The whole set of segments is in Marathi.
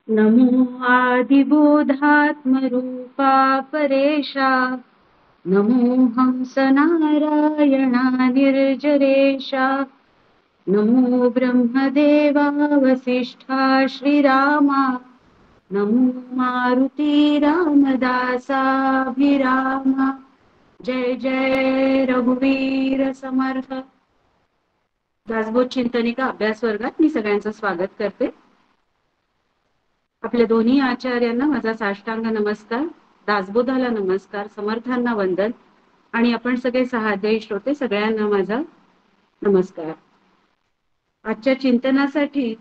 नमो आदिबोधात्मरूपा परेशा नमो हंसनारायणा निर्जरेशा नमो ब्रह्मदेवा वसिष्ठा श्रीरामा नमो मारुती रामदासाभिरामा जय जय रघुवीर समर्थ. दासबोध चिंतनिका अभ्यास वर्गात मी सगळ्यांचं स्वागत करते. आपल्या दोन्ही आचार्यांना माझा साष्टांग नमस्कार, दासबोधाला नमस्कार, समर्थांना वंदन आणि आपण सगळे सहाध्यायी श्रोते सगळ्यांना माझा नमस्कार. आजच्या चिंतनासाठी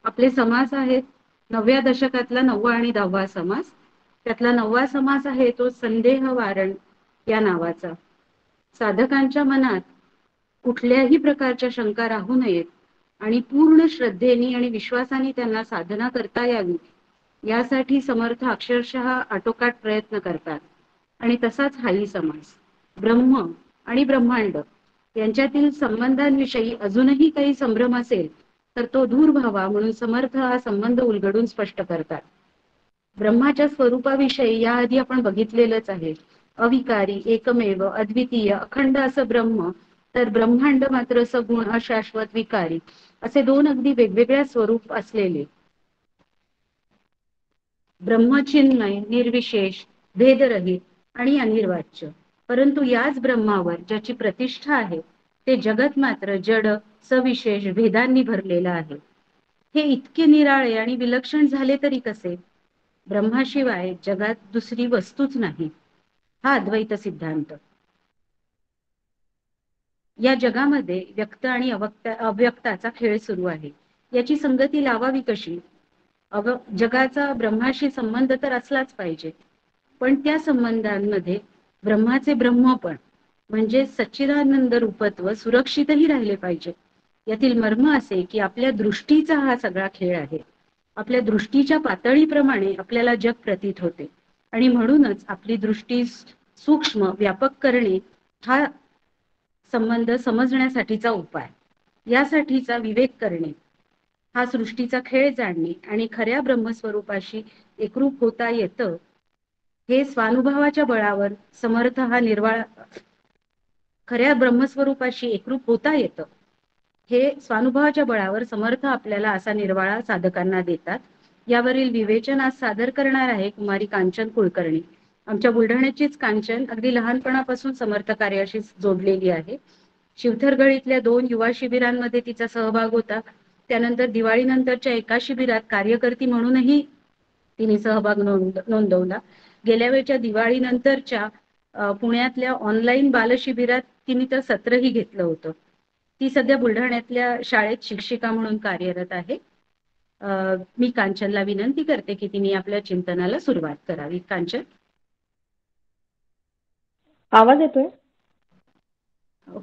आपले समास आहेत. 9व्या दशकातला 9वा आणि 10वा समास. त्यातला 9वा समास आहे तो संदेह वारण या नावाचा. साधकांच्या मनात कुठल्याही प्रकारच्या शंका राहू नयेत आणि पूर्ण श्रद्धेने आणि विश्वासाने त्यांना साधना करता यावी यासाठी समर्थ अक्षरशः आटोकाट प्रयत्न करतात. आणि तसाच हाही समास. ब्रह्म आणि ब्रह्मांड यांच्यातील संबंधांविषयी अजूनही काही संभ्रम असेल तर तो दूर व्हावा म्हणून समर्थ हा संबंध उलगडून स्पष्ट करतात. ब्रह्माच्या स्वरूपाविषयी याआधी आपण बघितलेलंच आहे. अविकारी, एकमेव, अद्वितीय, अखंड असं ब्रह्म, तर ब्रह्मांड मात्र सगुण, अशाश्वत, विकारी असे दोन अगदी वेगवेगळ्या स्वरूप असलेले. ब्रह्मचिन्मय, निर्विशेष, भेदरहित आणि अनिर्वाच्य. परंतु याच ब्रह्मावर ज्याची प्रतिष्ठा आहे ते जगत मात्र जड, सविशेष, भेदांनी भरलेलं आहे. हे इतके निराळे आणि विलक्षण झाले तरी कसे? ब्रह्माशिवाय जगात दुसरी वस्तूच नाही, हा अद्वैत सिद्धांत. या जगामध्ये व्यक्त आणि अव्यक्ताचा खेळ सुरू आहे. याची संगती लावावी कशी? जगाचा ब्रह्माशी संबंध तर असलाच पाहिजे, पण त्या संबंधांमध्ये ब्रह्माचे ब्रह्मपण म्हणजे सच्चिदानंद रूपत्व सुरक्षितही राहिले पाहिजे. यातील मर्म असे की आपल्या दृष्टीचा हा सगळा खेळ आहे. आपल्या दृष्टीच्या पातळीप्रमाणे आपल्याला जग प्रतीत होते आणि म्हणूनच आपली दृष्टी सूक्ष्म व्यापक करणे हा संबंध समजण्यासाठीचा उपाय. यासाठीचा विवेक करणे, हा सृष्टीचा खेळ जाणणे आणि खऱ्या ब्रह्मस्वरूपाशी एकरूप होता येतं हे स्वानुभवाच्या बळावर समर्थ हा निर्वाळ खऱ्या ब्रह्मस्वरूपाशी एकरूप होता येतं हे स्वानुभवाच्या बळावर समर्थ आपल्याला असा निर्वाळा साधकांना देतात. यावरील विवेचन आज सादर करणार आहे कुमारी कांचन कुलकर्णी. आमच्या बुलढाण्याचीच कांचन अगदी लहानपणापासून समर्थ कार्याशी जोडलेली आहे. शिवथरगळीतल्या 2 युवा शिबिरांमध्ये तिचा सहभाग होता. त्यानंतर दिवाळीनंतरच्या एका शिबिरात कार्यकर्ती म्हणूनही तिने सहभाग नोंदवला. गेल्या वेळच्या दिवाळीनंतरच्या पुण्यातल्या ऑनलाईन बालशिबिरात तिने तर सत्रही घेतलं होतं. ती सध्या बुलढाण्यातल्या शाळेत शिक्षिका म्हणून कार्यरत आहे. मी कांचनला विनंती करते की तिने आपल्या चिंतनाला सुरुवात करावी. कांचन. आवाज येतोय?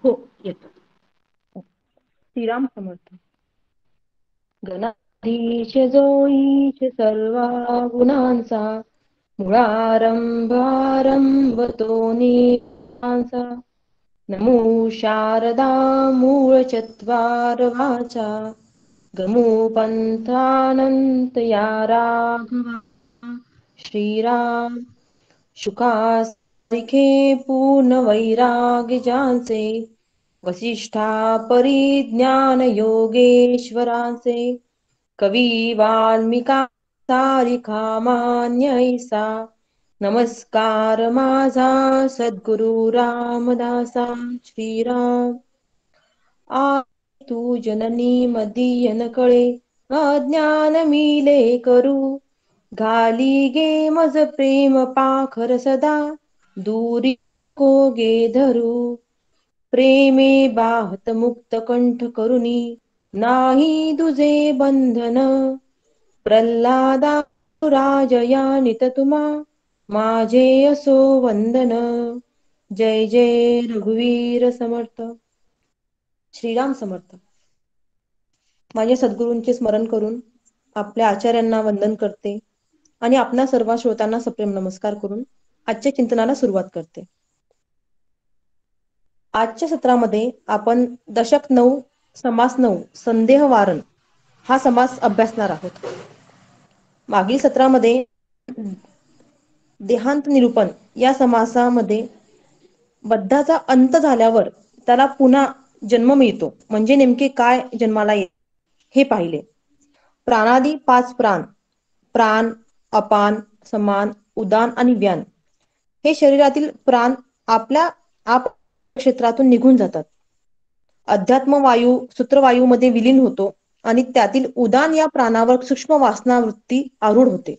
हो, येतो. श्रीराम समर्थ. गणाधीश जोईश सर्वा गुणांचा, मुळारंभ तो निरांचा. नमो शारदा मूळ चत्वार वाचा, गमो पंथानंत या राघवा. श्रीराम शुकासारिखे पूर्ण वैराग्य ज्यांचे, वसिष्ठा परिज्ञान योगेश्वरांचे. कवी वाल्मिका सारिखा मान्य ऐसा, नमस्कार माझा सद्गुरु रामदासा. श्रीराम आ तू जननी मदीयन कळे, अज्ञान मिले करू. घाली गे मज प्रेम पाखर सदा, दूरी को गे धरू. प्रेमे बाहत मुक्त कंठ करुणी, नाही दुजे बंधन. प्रल्हादा राजया नित तुम्हा, माझे असो वंदन. जय जय रघुवीर समर्थ. श्रीराम समर्थ. माझ्या सद्गुरूंचे स्मरण करून आपल्या आचार्यांना वंदन करते आणि आपणा सर्व श्रोतांना सप्रेम नमस्कार करून आजच्या चिंतनाला सुरुवात करते. आजच्या सत्रामध्ये आपण दशक 9 समास 9 संदेह वारण हा समास अभ्यासणार आहोत. मागील सत्रामध्ये देहांत निरूपण या समासामध्ये बद्धाचा अंत झाल्यावर त्याला पुन्हा जन्म मिळतो म्हणजे नेमके काय जन्माला येते हे पाहिले. प्राणादी 5 प्राण, प्राण, अपान, समान, उदान आणि व्यान हे शरीरातील प्राण आपल्या आप क्षेत्रातून निघून जातात. अध्यात्म वायू सूत्रवायूमध्ये विलीन होतो आणि त्यातील उदान या प्राणावर सूक्ष्म वासना वृत्ती आरूढ होते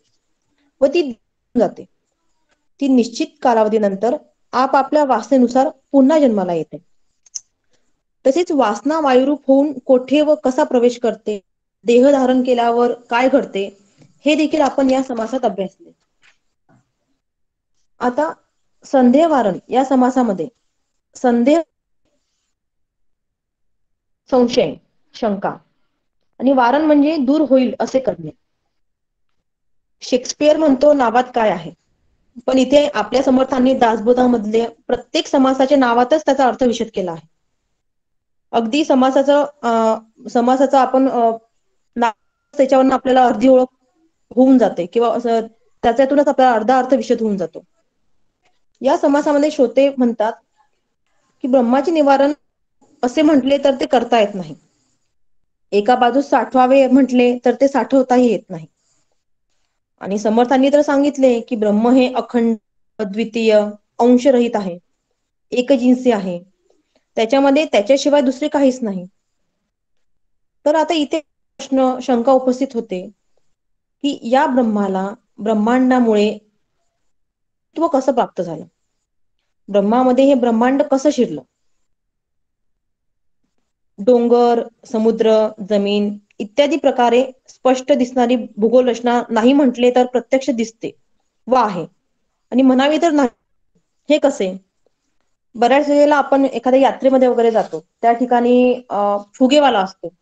व ती जाते. ती निश्चित कालावधीनंतर आपापल्या वासनेनुसार पुन्हा जन्माला येते. तसेच वासना वायुरूप होऊन कोठे व कसा प्रवेश करते, देह धारण केल्यावर काय घडते हे देखील आपण या समासात अभ्यासले. आता संदेह वारण या समासामध्ये संदेह, संशय, शंका आणि वारण म्हणजे दूर होईल असे करणे. शेक्सपियर म्हणतो नावात काय आहे, पण इथे आपल्या समर्थांनी दासबोधामधले प्रत्येक समासाच्या नावातच त्याचा अर्थ विशद केला आहे. अगदी समासाचं आपण त्याच्यावरून आपल्याला अर्धी ओळख होऊन जाते किंवा त्याच्यातूनच आपल्याला अर्धा अर्थ विशद होऊन जातो. या समासामध्ये श्रोते म्हणतात की ब्रह्माचे निवारण असे म्हटले तर ते करता येत नाही. एका बाजूस साठवावे म्हटले तर ते साठवताही येत नाही. आणि समर्थांनी तर सांगितले की ब्रह्म हे अखंड, अद्वितीय, अंशरहित आहे, एकजिन्सी आहे. त्याच्यामध्ये त्याच्याशिवाय दुसरे काहीच नाही. तर आता इथे प्रश्न, शंका उपस्थित होते की या ब्रह्माला ब्रह्मांडामुळे अस्तित्व कसं प्राप्त झालं? ब्रह्मामध्ये हे ब्रह्मांड कसं शिरलं? डोंगर, समुद्र, जमीन इत्यादी प्रकारे स्पष्ट दिसणारी भूगोल रचना नाही म्हटले तर प्रत्यक्ष दिसते व आहे आणि म्हणावी तर नाही. हे कसे? बऱ्याच वेळेला आपण एखाद्या यात्रेमध्ये वगैरे जातो, त्या ठिकाणी फुगेवाला असतो.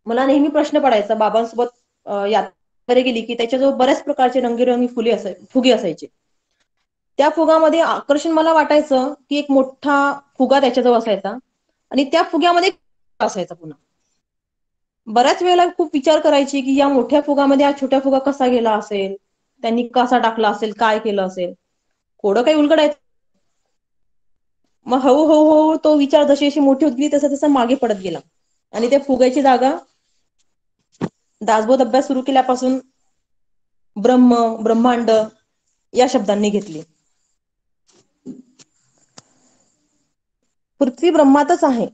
मला नेहमी प्रश्न पडायचा बाबांसोबत यात्रा गेली की त्याच्याजवळ बऱ्याच प्रकारचे रंगीरंगी फुगे असायचे. त्या फुगामध्ये आकर्षण मला वाटायचं की एक मोठा फुगा त्याच्याजवळ असायचा आणि त्या फुग्यामध्ये असायचा पुन्हा. बऱ्याच वेळेला खूप विचार करायची की या मोठ्या फुगामध्ये हा छोट्या फुगा कसा गेला असेल, त्यांनी कसा टाकला असेल, काय केलं असेल. थोडं काही उलगडायचं. मग हळूहळू तो विचार जशी जशी मोठी होत गेली तसा तसा मागे पडत गेला आणि त्या फुग्याची जागा दासबोध अभ्यास सुरू केल्यापासून ब्रह्म, ब्रह्मांड या शब्दांनी घेतली. पृथ्वी ब्रह्मातच आहे,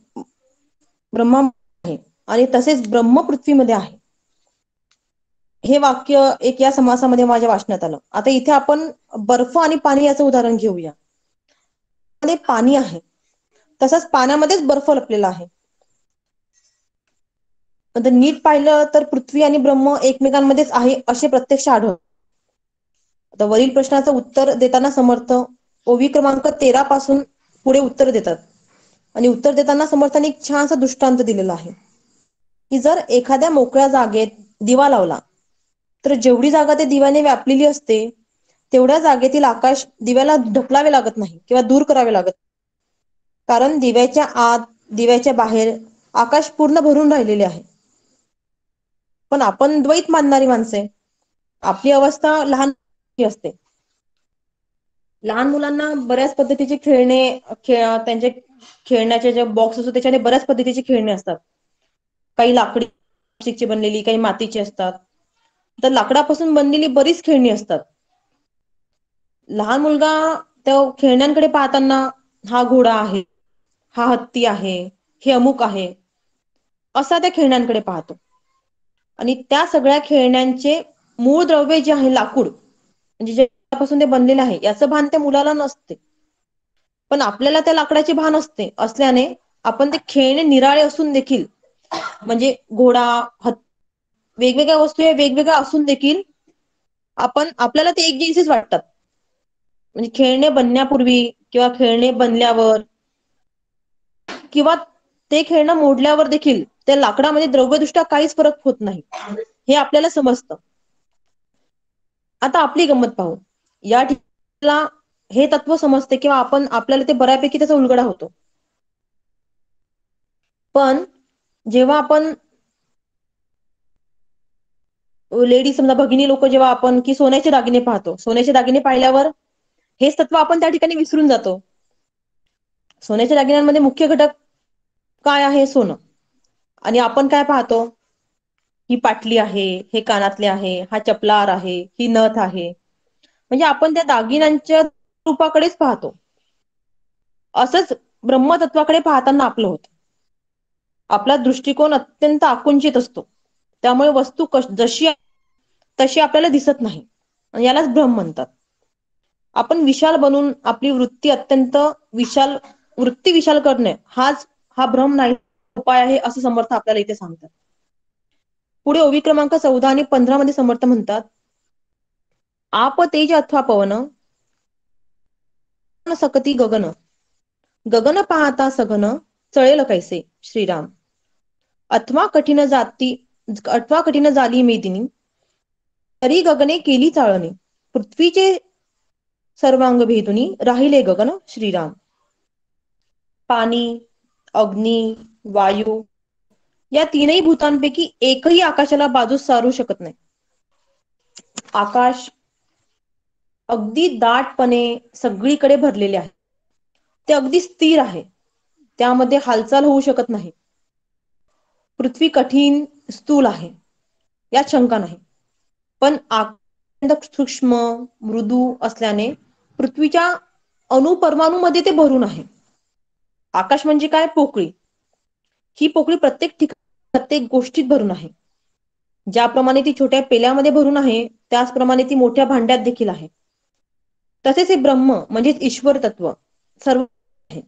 ब्रह्मा आहे आणि तसेच ब्रह्म पृथ्वीमध्ये आहे. हे वाक्य एक या समासामध्ये माझ्या वाचण्यात आलं. आता इथे आपण बर्फ आणि पाणी याचं उदाहरण घेऊया. पाणी आहे, तसंच पाण्यामध्येच बर्फ लपलेला आहे. नीट पाहिलं तर पृथ्वी आणि ब्रह्म एकमेकांमध्येच आहे असे प्रत्यक्ष आढळते. आता वरील प्रश्नाचं उत्तर देताना समर्थ ओवी क्रमांक 13 पासून पुढे उत्तर देतात आणि उत्तर देताना समर्थांनी एक छानसा दृष्टांत दिलेला आहे की जर एखाद्या मोकळ्या जागेत दिवा लावला तर जेवढी जागा त्या दिव्याने व्यापलेली असते तेवढ्या जागेतील आकाश दिव्याला ढकलावे लागत नाही किंवा दूर करावे लागत, कारण दिव्याच्या आत, दिव्याच्या बाहेर आकाश पूर्ण भरून राहिलेले आहे. पण आपण द्वैत मानणारी माणसे, आपली अवस्था लहान असते. लहान मुलांना बऱ्याच पद्धतीचे खेळणे, त्यांचे खेळण्याचे जे बॉक्स असतो त्याच्याने बऱ्याच पद्धतीची खेळणे असतात. काही लाकडी प्लास्टिकची बनलेली, काही मातीची असतात. तर लाकडापासून बनलेली बरीच खेळणी असतात. लहान मुलगा त्या खेळण्यांकडे पाहताना हा घोडा आहे, हा हत्ती आहे, हे अमुक आहे असा त्या खेळण्यांकडे पाहतो आणि त्या सगळ्या खेळण्यांचे मूळ द्रव्य जे आहे लाकूड, म्हणजे ज्यापासून ते बनलेले आहे याचं भान त्या मुलाला नसते. पण आपल्याला त्या लाकडाचे भान असते, असल्याने आपण ते खेळणे निराळे असून देखील, म्हणजे घोडा, वेगवेगळ्या वस्तू हे वेगवेगळ्या असून देखील आपल्याला ते एकजिन्सीच वाटतात. म्हणजे खेळणे बनण्यापूर्वी किंवा खेळणे बनल्यावर किंवा ते खेळणं मोडल्यावर देखील त्या लाकडामध्ये द्रव्यदृष्ट्या काहीच फरक होत नाही हे आपल्याला समजतं. आता आपली गंमत पाहू. या ठिकाणी हे तत्व समजते किंवा आपल्याला ते बऱ्यापैकी त्याचा उलगडा होतो. पण जेव्हा आपण लेडी समजा भगिनी लोक जेव्हा आपण की सोन्याचे दागिने पाहतो, सोन्याचे दागिने पाहिल्यावर हेच तत्व आपण त्या ठिकाणी विसरून जातो. सोन्याच्या दागिन्यांमध्ये मुख्य घटक काय आहे? सोनं. आणि आपण काय पाहतो? ही पाटली आहे, हे कानातले आहे, हा चपलार आहे, ही नथ आहे. म्हणजे आपण त्या दागिन्यांच्या रूपाकडेच पाहतो. असंच ब्रह्मतत्वाकडे पाहताना आपलं होतं. आपला दृष्टिकोन अत्यंत आकुंचित असतो. त्यामुळे वस्तू जशी तशी आपल्याला दिसत नाही. यालाच भ्रम म्हणतात. आपण विशाल बनून आपली वृत्ती विशाल करणे हा भ्रम नाही, उपाय आहे, असं समर्थ आपल्याला इथे सांगतात. पुढे ओवी क्रमांक 14 आणि 15 मध्ये समर्थ म्हणतात, आप तेज अथवा पवन सकती गगन, गगन पाहता सघन चळेल कैसे. श्रीराम. अथवा कठीण झाली मेदिनी, तरी गगने केली चाळणी, पृथ्वीचे सर्वांग भेदुनी राहिले गगन. श्रीराम. पाणी, अग्नी, वायू या तीनही भूतांपैकी एकही आकाशाला बाजूस सारू शकत नाही. आकाश अगदी दाटपणे सगळीकडे भरलेले आहे. ते अगदी स्थिर आहे. त्यामध्ये हालचाल होऊ शकत नाही. पृथ्वी कठीण स्थूल आहे, यात शंका नाही. पण सूक्ष्म मृदू असल्याने पृथ्वीच्या अणुपरमाणूमध्ये ते भरून आहे. आकाश म्हणजे काय? पोकळी. ही पोकळी प्रत्येक ठिकाणी प्रत्येक गोष्टीत भरून आहे. ज्याप्रमाणे ती छोट्या पेल्यामध्ये भरून आहे, त्याचप्रमाणे ती मोठ्या भांड्यात देखील आहे. तसेच हे ब्रह्म म्हणजेच ईश्वर तत्व सर्व आहे.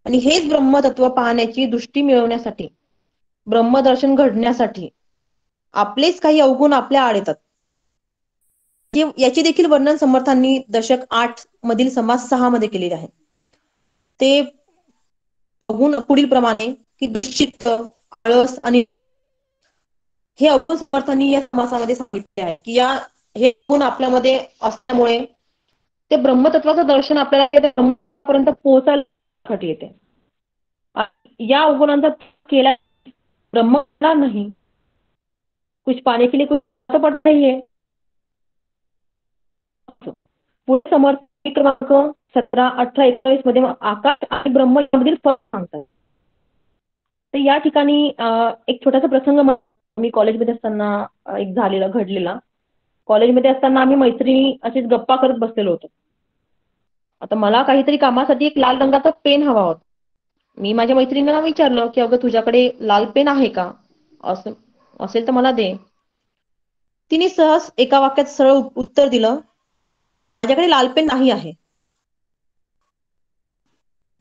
आणि हेच ब्रह्मतत्व पाहण्याची दृष्टी मिळवण्यासाठी, ब्रह्मदर्शन घडण्यासाठी आपलेच काही अवगुण आपल्या आड येतात. याचे देखील वर्णन समर्थांनी दशक 8 मधील समास 6 मध्ये केलेले आहे. ते अवगुण पुढील प्रमाणे की दुश्चित्त, आळस आणि हे अवगुण समर्थांनी या समासामध्ये सांगितले आहे की हे गुण आपल्यामध्ये असल्यामुळे ते ब्रह्मतत्वाचं दर्शन आपल्याला ब्रह्मापर्यंत पोहोचायला येते. या अवगुणांचा केला ब्रह्म नाही. कुछ पाने के लिए कुछ पडत नाहीये. पुढे समर्थ क्रमांक 17, 18, 21 मध्ये आकाश आणि ब्रह्म यामधील फरक सांगतात. तर या ठिकाणी एक छोटासा प्रसंग मी कॉलेजमध्ये असताना घडलेला. कॉलेजमध्ये असताना आम्ही मैत्रिणी अशीच गप्पा करत बसलेलो होतो. आता मला काहीतरी कामासाठी एक लाल रंगाचा पेन हवा होता. मी माझ्या मैत्रिणीला विचारलं की अगं तुझ्याकडे लाल पेन आहे का? असेल तर मला दे. तिने सहज एका वाक्यात सरळ उत्तर दिलं, माझ्याकडे लाल पेन नाही आहे.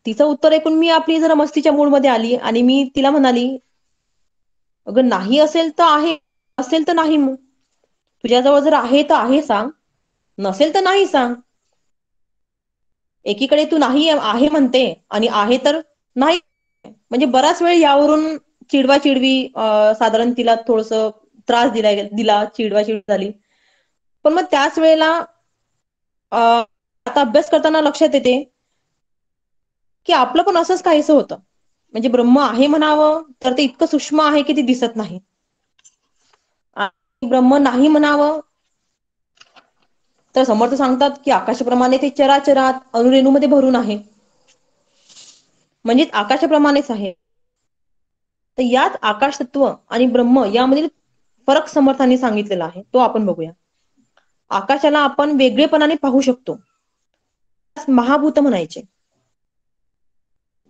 तिचं उत्तर ऐकून मी आपली जरा मस्तीच्या मूडमध्ये आली आणि मी तिला म्हणाली, अगं नाही असेल तर आहे, असेल तर नाही. मग तुझ्याजवळ जर आहे तर आहे सांग, नसेल तर नाही सांग. एकीकडे तू नाही आहे म्हणते आणि आहे तर नाही. म्हणजे बराच वेळ यावरून चिडवी साधारण तिला थोडस त्रास दिला, चिडवी झाली. पण मग त्याच वेळेला आता अभ्यास करताना लक्षात येते की आपलं पण असंच काहीसं होतं. म्हणजे ब्रह्म आहे म्हणावं तर ते इतकं सूक्ष्म आहे की ते दिसत नाही. ब्रह्म नाही म्हणावं तर समर्थ सांगतात की आकाशाप्रमाणे ते चराचरात अणुरेणूमध्ये भरून आहे. म्हणजेच आकाशाप्रमाणेच आहे. तर यात आकाश तत्व आणि ब्रह्म यामधील फरक समर्थांनी सांगितलेला आहे, तो आपण बघूया. आकाशाला आपण वेगळेपणाने पाहू शकतो. महाभूत म्हणायचे.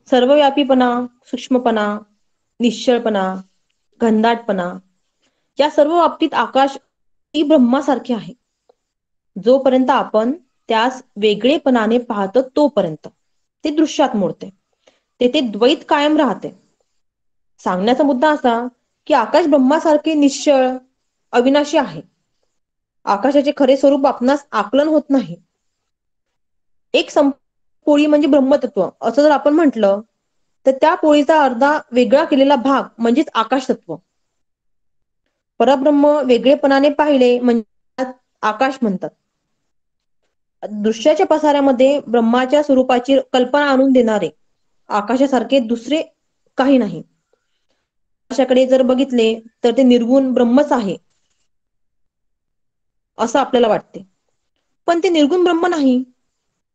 सर्वव्यापीपणा, सूक्ष्मपणा, निश्चळपणा, घनदाटपणा या सर्व बाबतीत आकाश ही ब्रह्मासारखे आहे. जोपर्यंत आपण त्यास वेगळेपणाने पाहतो तोपर्यंत ते दृश्यात मोडते. तेथे द्वैत कायम राहते. सांगण्याचा मुद्दा असा की आकाश ब्रह्मासारखे निश्चळ, अविनाशी आहे. आकाशाचे खरे स्वरूप आपणास आकलन होत नाही. एक पोळी म्हणजे ब्रह्मतत्व असं जर आपण म्हटलं तर त्या पोळीचा अर्धा वेगळा केलेला भाग म्हणजेच आकाश तत्व. परब्रह्म वेगळेपणाने पाहिले म्हणजे आकाश म्हणतात. दृश्याच्या पसाऱ्यामध्ये ब्रह्माच्या स्वरूपाची कल्पना आणून देणारे आकाशासारखे दुसरे काही नाही. आकाशाकडे जर बघितले तर ते निर्गुण ब्रह्मच आहे. असं आपल्याला वाटते. पण ते निर्गुण ब्रह्म नाही,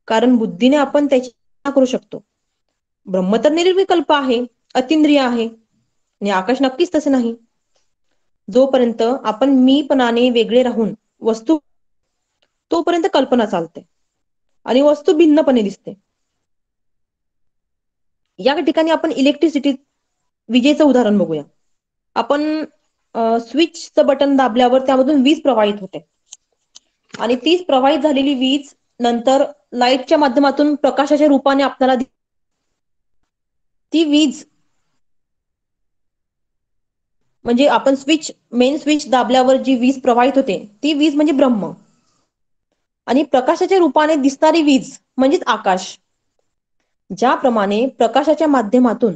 कारण बुद्धीने आपण त्याची कल्पना करू शकतो. ब्रह्म तर निर्विकल्प आहे, अतिंद्रिय आहे, आणि आकाश नक्कीच तसे नाही. जोपर्यंत आपण मीपणाने वेगळे राहून वस्तू, तोपर्यंत कल्पना चालते आणि वस्तू भिन्नपणे दिसते. या ठिकाणी आपण इलेक्ट्रिसिटी, विजेचं उदाहरण बघूया. आपण स्विचचं बटन दाबल्यावर त्यामधून वीज प्रवाहित होते, आणि तीच प्रवाहित झालेली वीज नंतर लाईटच्या माध्यमातून प्रकाशाच्या रूपाने आपल्याला ती वीज, म्हणजे आपण मेन स्विच दाबल्यावर जी वीज प्रवाहित होते ती वीज म्हणजे ब्रह्म, आणि प्रकाशाच्या रूपाने दिसणारी वीज म्हणजेच आकाश. ज्याप्रमाणे प्रकाशाच्या माध्यमातून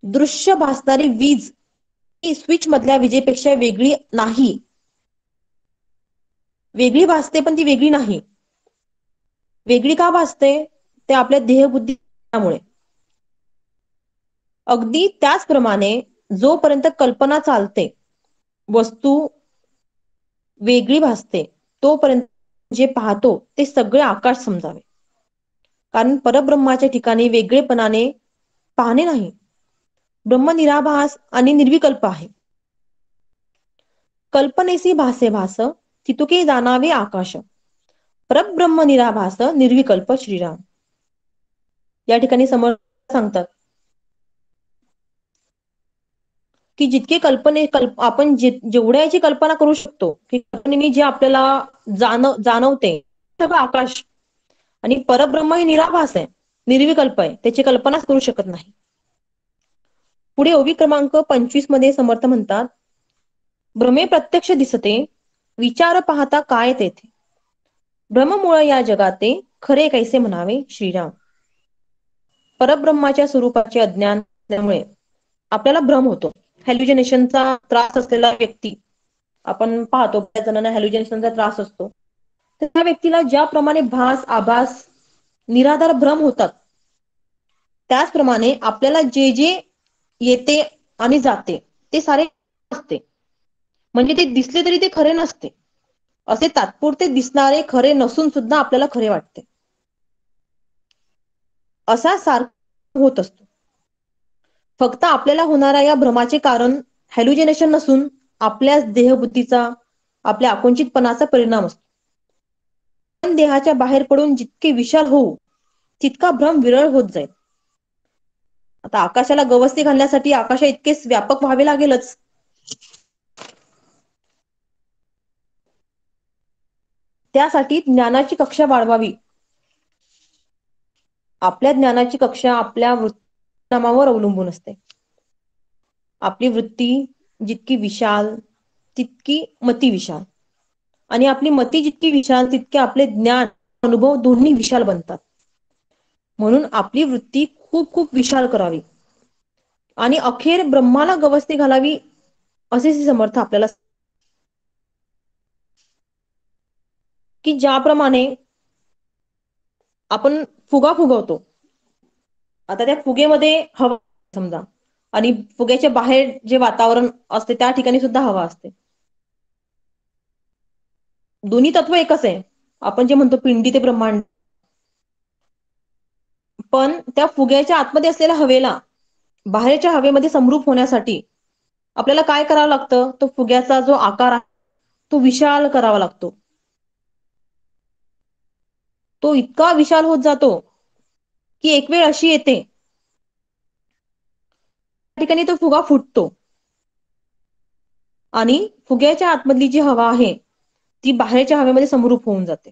दृश्य भासणारी वीज ही स्विच मधल्या विजेपेक्षा वेगळी नाही, वेगळी भासते पण ती वेगळी नाही. वेगळी का भासते? ते आपल्या देहबुद्धीमुळे. अगदी त्याचप्रमाणे जोपर्यंत कल्पना चालते, वस्तू वेगळी भासते, तोपर्यंत जे पाहतो ते सगळे आकाश समजावे. कारण परब्रह्माच्या ठिकाणी वेगळेपणाने पाहणे नाही. ब्रह्म निराभास आणि निर्विकल्प आहे. कल्पनेसी भासे भास, चितुके जाणावे आकाश. परब्रह्म निराभास निर्विकल्प श्रीराम. या ठिकाणी समर्थ सांगतात की जितके आपण जेवढ्या याची कल्पना करू शकतो, की कल्पनेने जे आपल्याला जाणवते सगळं आकाश, आणि परब्रह्म हे निराभास आहे, निर्विकल्प आहे, त्याची कल्पनाच करू शकत नाही. पुढे ओवी क्रमांक 25 मध्ये समर्थ म्हणतात, भ्रमे प्रत्यक्ष दिसते, विचार पाहता काय तेथे. ब्रह्ममुळे या जगाते, खरे कैसे म्हणावे श्रीराम. परब्रह्माच्या स्वरूपाचे अज्ञान असल्यामुळे आपल्याला भ्रम होतो. हॅल्युजिनेशनचा त्रास असलेला व्यक्ती आपण पाहतो, बऱ्याच जणांना हॅल्युजिनेशनचा त्रास असतो. तर त्या व्यक्तीला ज्याप्रमाणे आभास, निराधार भ्रम होतात, त्याचप्रमाणे आपल्याला जे जे येते आणि जाते ते सारे असते. म्हणजे ते दिसले तरी ते खरे नसते. असे तात्पुरते दिसणारे खरे नसून सुद्धा आपल्याला खरे वाटते, असा सारखा होत असतो. फक्त आपल्याला होणाऱ्या या भ्रमाचे कारण हॅल्युजिनेशन नसून आपल्या देहबुद्धीचा, आपल्या आकुंचितपणाचा परिणाम असतो. पण देहाच्या बाहेर पडून जितके विशाल होऊ, तितका भ्रम विरळ होत जाईल. आता आकाशाला गवसणी घालण्यासाठी आकाश इतकेच व्यापक व्हावे लागेलच. त्यासाठी ज्ञानाची कक्षा वाढवावी. आपल्या ज्ञानाची कक्षा आपल्या वृत्तीनामावर अवलंबून असते. आपली वृत्ती जितकी विशाल तितकी मती विशाल, आणि आपली मती जितकी विशाल तितके आपले ज्ञान, अनुभव दोन्ही विशाल बनतात. म्हणून आपली वृत्ती खूप खूप विशाल करावी आणि अखेर ब्रह्माला गवसणी घालावी, असे समर्थ आपल्याला, की ज्याप्रमाणे आपण फुगा फुगवतो. आता त्या फुगेमध्ये हवा समजा, आणि फुग्याच्या बाहेर जे वातावरण असते त्या ठिकाणी सुद्धा हवा असते. दोन्ही तत्व एकच आहे, आपण जे म्हणतो पिंडी ते ब्रह्मांड. पण त्या फुग्याच्या आतमध्ये असलेल्या हवेला बाहेरच्या हवेमध्ये समरूप होण्यासाठी आपल्याला काय करावं लागतं? तो फुग्याचा जो आकार आहे तो विशाल करावा लागतो. तो इतका विशाल होत जातो की एक वेळ अशी येते, त्या ठिकाणी तो फुगा फुटतो आणि फुग्याच्या आतमधली जी हवा आहे ती बाहेरच्या हवेमध्ये समरूप होऊन जाते.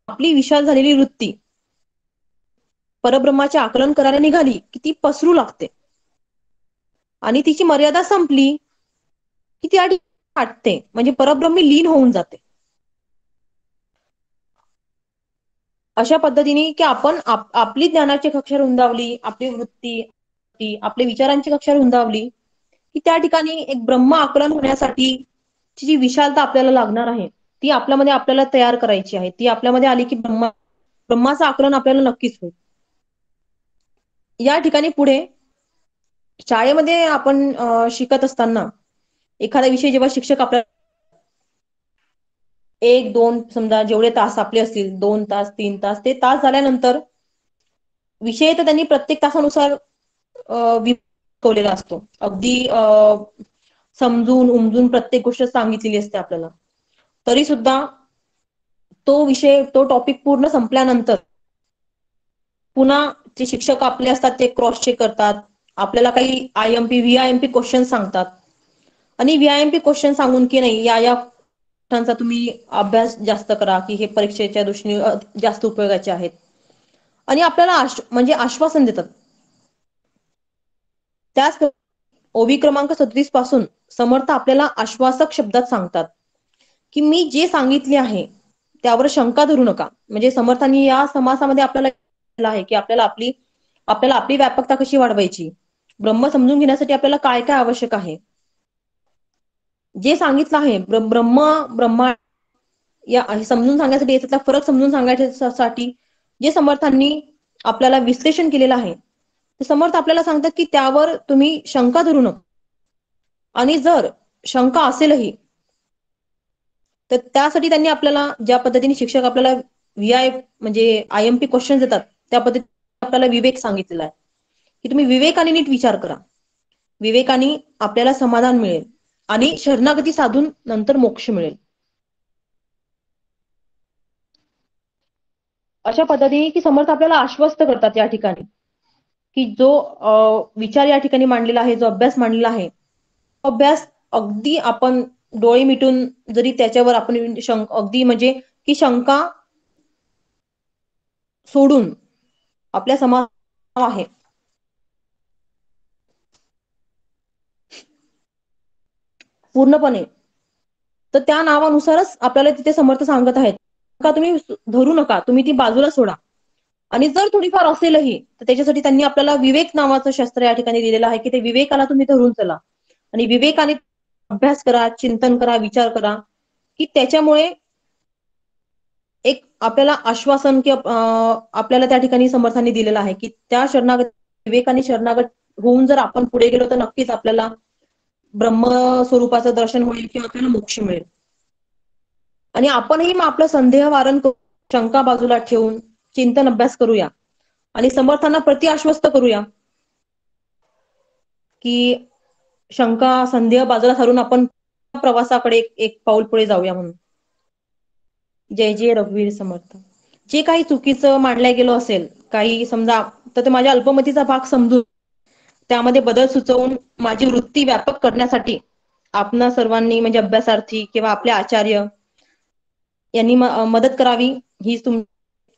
आपली विशाल झालेली वृत्ती परब्रह्माचे आकलन करायला निघाली की ती पसरू लागते, आणि तिची मर्यादा संपली की ती वाटते, म्हणजे परब्रह्मी लीन होऊन जाते. अशा पद्धतीने की आपण आपली ज्ञानाची कक्षा रुंदावली, आपली वृत्ती, आपल्या विचारांची कक्षा रुंदावली की त्या ठिकाणी एक ब्रह्म आकलन होण्यासाठी जी विशालता आपल्याला लागणार आहे ती आपल्यामध्ये आपल्याला तयार करायची आहे. ती आपल्यामध्ये आली की ब्रह्माचं आकलन आपल्याला नक्कीच होईल. या ठिकाणी पुढे शाळेमध्ये आपण शिकत असताना एखादा विषय जेव्हा शिक्षक आपल्याला 1-2 समजा जेवढे तास आपले असतील 2 तास 3 तास ते तास झाल्यानंतर विषय तर त्यांनी प्रत्येक तासानुसार विभागलेला असतो. अगदी समजून उमजून प्रत्येक गोष्ट सांगितलेली असते आपल्याला. तरी सुद्धा तो विषय तो टॉपिक पूर्ण संपल्यानंतर पुन्हा जे शिक्षक आपले असतात ते क्रॉस चेक करतात. आपल्याला काही IMP VIMP क्वेश्चन सांगतात आणि VIMP क्वेश्चन सांगून की नाही या प्रश्नांचा तुम्ही अभ्यास जास्त करा की हे परीक्षेच्या दृष्टीने जास्त उपयोगाचे आहेत आणि आपल्याला म्हणजे आश्वासन देतात. त्याच ओवी क्रमांक 37 पासून समर्थ आपल्याला आश्वासक शब्दात सांगतात की मी जे सांगितले आहे त्यावर शंका धरू नका. म्हणजे समर्थांनी या समासामध्ये आपल्याला आहे की आपल्याला आपली व्यापकता कशी वाढवायची, ब्रह्म समजून घेण्यासाठी आपल्याला काय काय आवश्यक आहे. जे सांगितलं आहे ब्रह्मा या समजून सांगण्यासाठी याच्यातला फरक समजून सांगण्यासाठी जे समर्थांनी आपल्याला विश्लेषण केलेलं आहे ते समर्थ आपल्याला सांगतात की त्यावर तुम्ही शंका धरू नका. आणि जर शंका असेलही तर त्यासाठी त्यांनी आपल्याला ज्या पद्धतीने शिक्षक आपल्याला म्हणजे IMP क्वेश्चन देतात त्या पद्धतीने आपल्याला विवेक सांगितलेला आहे की तुम्ही विवेकाने नीट विचार करा. विवेकाने आपल्याला समाधान मिळेल आणि शरणागती साधून नंतर मोक्ष मिळेल. अशा पद्धतीने की समर्थ आपल्याला आश्वस्त करतात या ठिकाणी की जो विचार या ठिकाणी मांडलेला आहे, जो अभ्यास मांडलेला आहे, अभ्यास अगदी आपण डोळे मिटून जरी त्याच्यावर आपण अगदी म्हणजे की शंका सोडून आपल्या समाज आहे पूर्णपणे तर त्या नावानुसारच आपल्याला तिथे समर्थ सांगत आहेत का तुम्ही धरू नका, तुम्ही ती बाजूला सोडा. आणि जर थोडीफार असेलही तर त्याच्यासाठी त्यांनी आपल्याला विवेक नावाचं शस्त्र या ठिकाणी दिलेलं आहे की ते विवेकाला तुम्ही धरून चला आणि विवेकाने अभ्यास करा, चिंतन करा, विचार करा की त्याच्यामुळे एक आपल्याला आश्वासन की आपल्याला त्या ठिकाणी समर्थांनी दिलेलं आहे की त्या विवेकाने शरणागत होऊन जर आपण पुढे गेलो तर नक्कीच आपल्याला ब्रह्म स्वरूपाचं दर्शन होईल किंवा आपल्याला मोक्ष मिळेल. आणि आपणही मग आपलं संदेह वारण करू, शंका बाजूला ठेवून चिंतन अभ्यास करूया आणि समर्थांना प्रति आश्वस्त करूया की शंका संदेह बाजूला सारून आपण प्रवासाकडे एक पाऊल पुढे जाऊया म्हणून. जय जय रघुवीर समर्थ. जे काही चुकीचं मांडल्या गेलं असेल, काही समजा तर ते माझ्या अल्पमतीचा भाग समजून त्यामध्ये बदल सुचवून माझी वृत्ती व्यापक करण्यासाठी आपणा सर्वांनी म्हणजे अभ्यासार्थी किंवा आपले आचार्य यांनी मदत करावी ही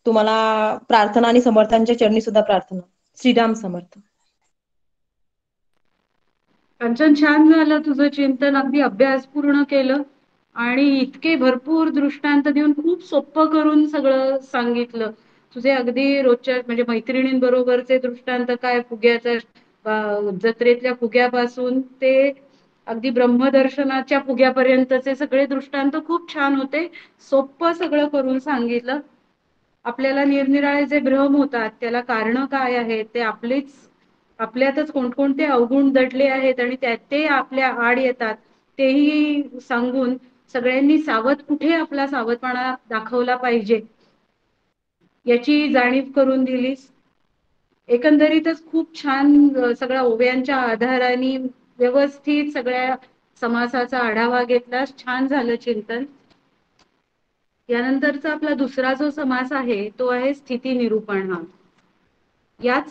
तुम्हाला प्रार्थना आणि समर्थांच्या चरणी सुद्धा प्रार्थना. श्रीराम समर्थ. कांचन, छान झालं तुझं चिंतन. अगदी अभ्यास पूर्ण केलं आणि इतके भरपूर दृष्टांत देऊन खूप सोपं करून सगळं सांगितलं. तुझे अगदी रोजच्या म्हणजे मैत्रिणींबरोबरचे दृष्टांत काय, फुग्याचा जत्रेतल्या फुग्यापासून ते अगदी ब्रह्मदर्शनाच्या फुग्यापर्यंतचे सगळे दृष्टांत खूप छान होते. सोपं सगळं करून सांगितलं. आपल्याला निरनिराळे जे भ्रम होतात त्याला कारण काय आहेत, ते आपल्यातच कोणकोणते अवगुण दडले आहेत आणि ते आपल्या आड येतात तेही सांगून सगळ्यांनी कुठे आपला सावधपणा दाखवला पाहिजे याची जाणीव करून दिलीस. एकंदरीतच खूप छान सगळ्या ओव्यांच्या आधाराने व्यवस्थित सगळ्या समासाचा आढावा घेतलास. छान झालं चिंतन. यानंतरचा आपला दुसरा जो समास आहे तो आहे स्थिती निरूपण. हा यात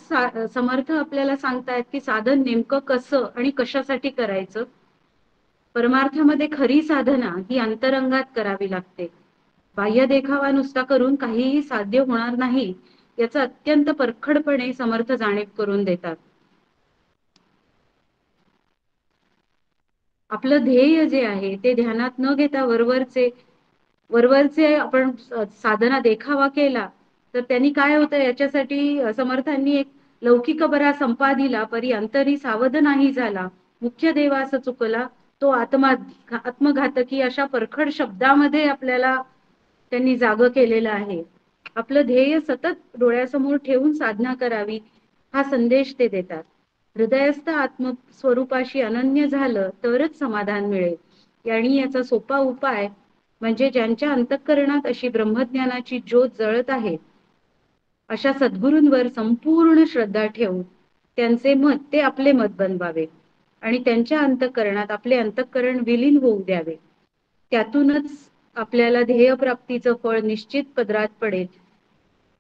समर्थ आपल्याला सांगतायत की साधन नेमकं कसं आणि कशासाठी करायचं. परमार्थामध्ये खरी साधना ही अंतरंगात करावी लागते. बाह्य देखावा नुसता करून काहीही साध्य होणार नाही याचं अत्यंत परखडपणे समर्थ जाणीव करून देतात. आपलं ध्येय जे आहे ते ध्यानात न घेता वरवरचे आपण साधना देखावा केला तर त्यांनी काय होतं, याच्यासाठी समर्थांनी एक लौकिक बरा संपा दिला परी अंतरी सावध नाही झाला, मुख्य देवास चुकला तो आत्मघातकी, अशा परखड शब्दामध्ये आपल्याला त्यांनी जाग केलेलं आहे. आपलं ध्येय सतत डोळ्यासमोर ठेवून साधना करावी हा संदेश ते देतात. हृदयस्थ आत्मस्वरूपाशी अनन्य झालं तरच समाधान मिळेल. आणि याचा सोपा उपाय म्हणजे ज्यांच्या अंतःकरणात अशी ब्रह्मज्ञानाची ज्योत जळत आहे, अशा सद्गुरूंवर संपूर्ण श्रद्धा ठेवून त्यांचे मत ते आपले मत बनवावे आणि त्यांच्या अंतःकरणात आपले अंतःकरण विलीन होऊ द्यावे. त्यातूनच आपल्याला ध्येयप्राप्तीचं फळ निश्चित पदरात पडेल,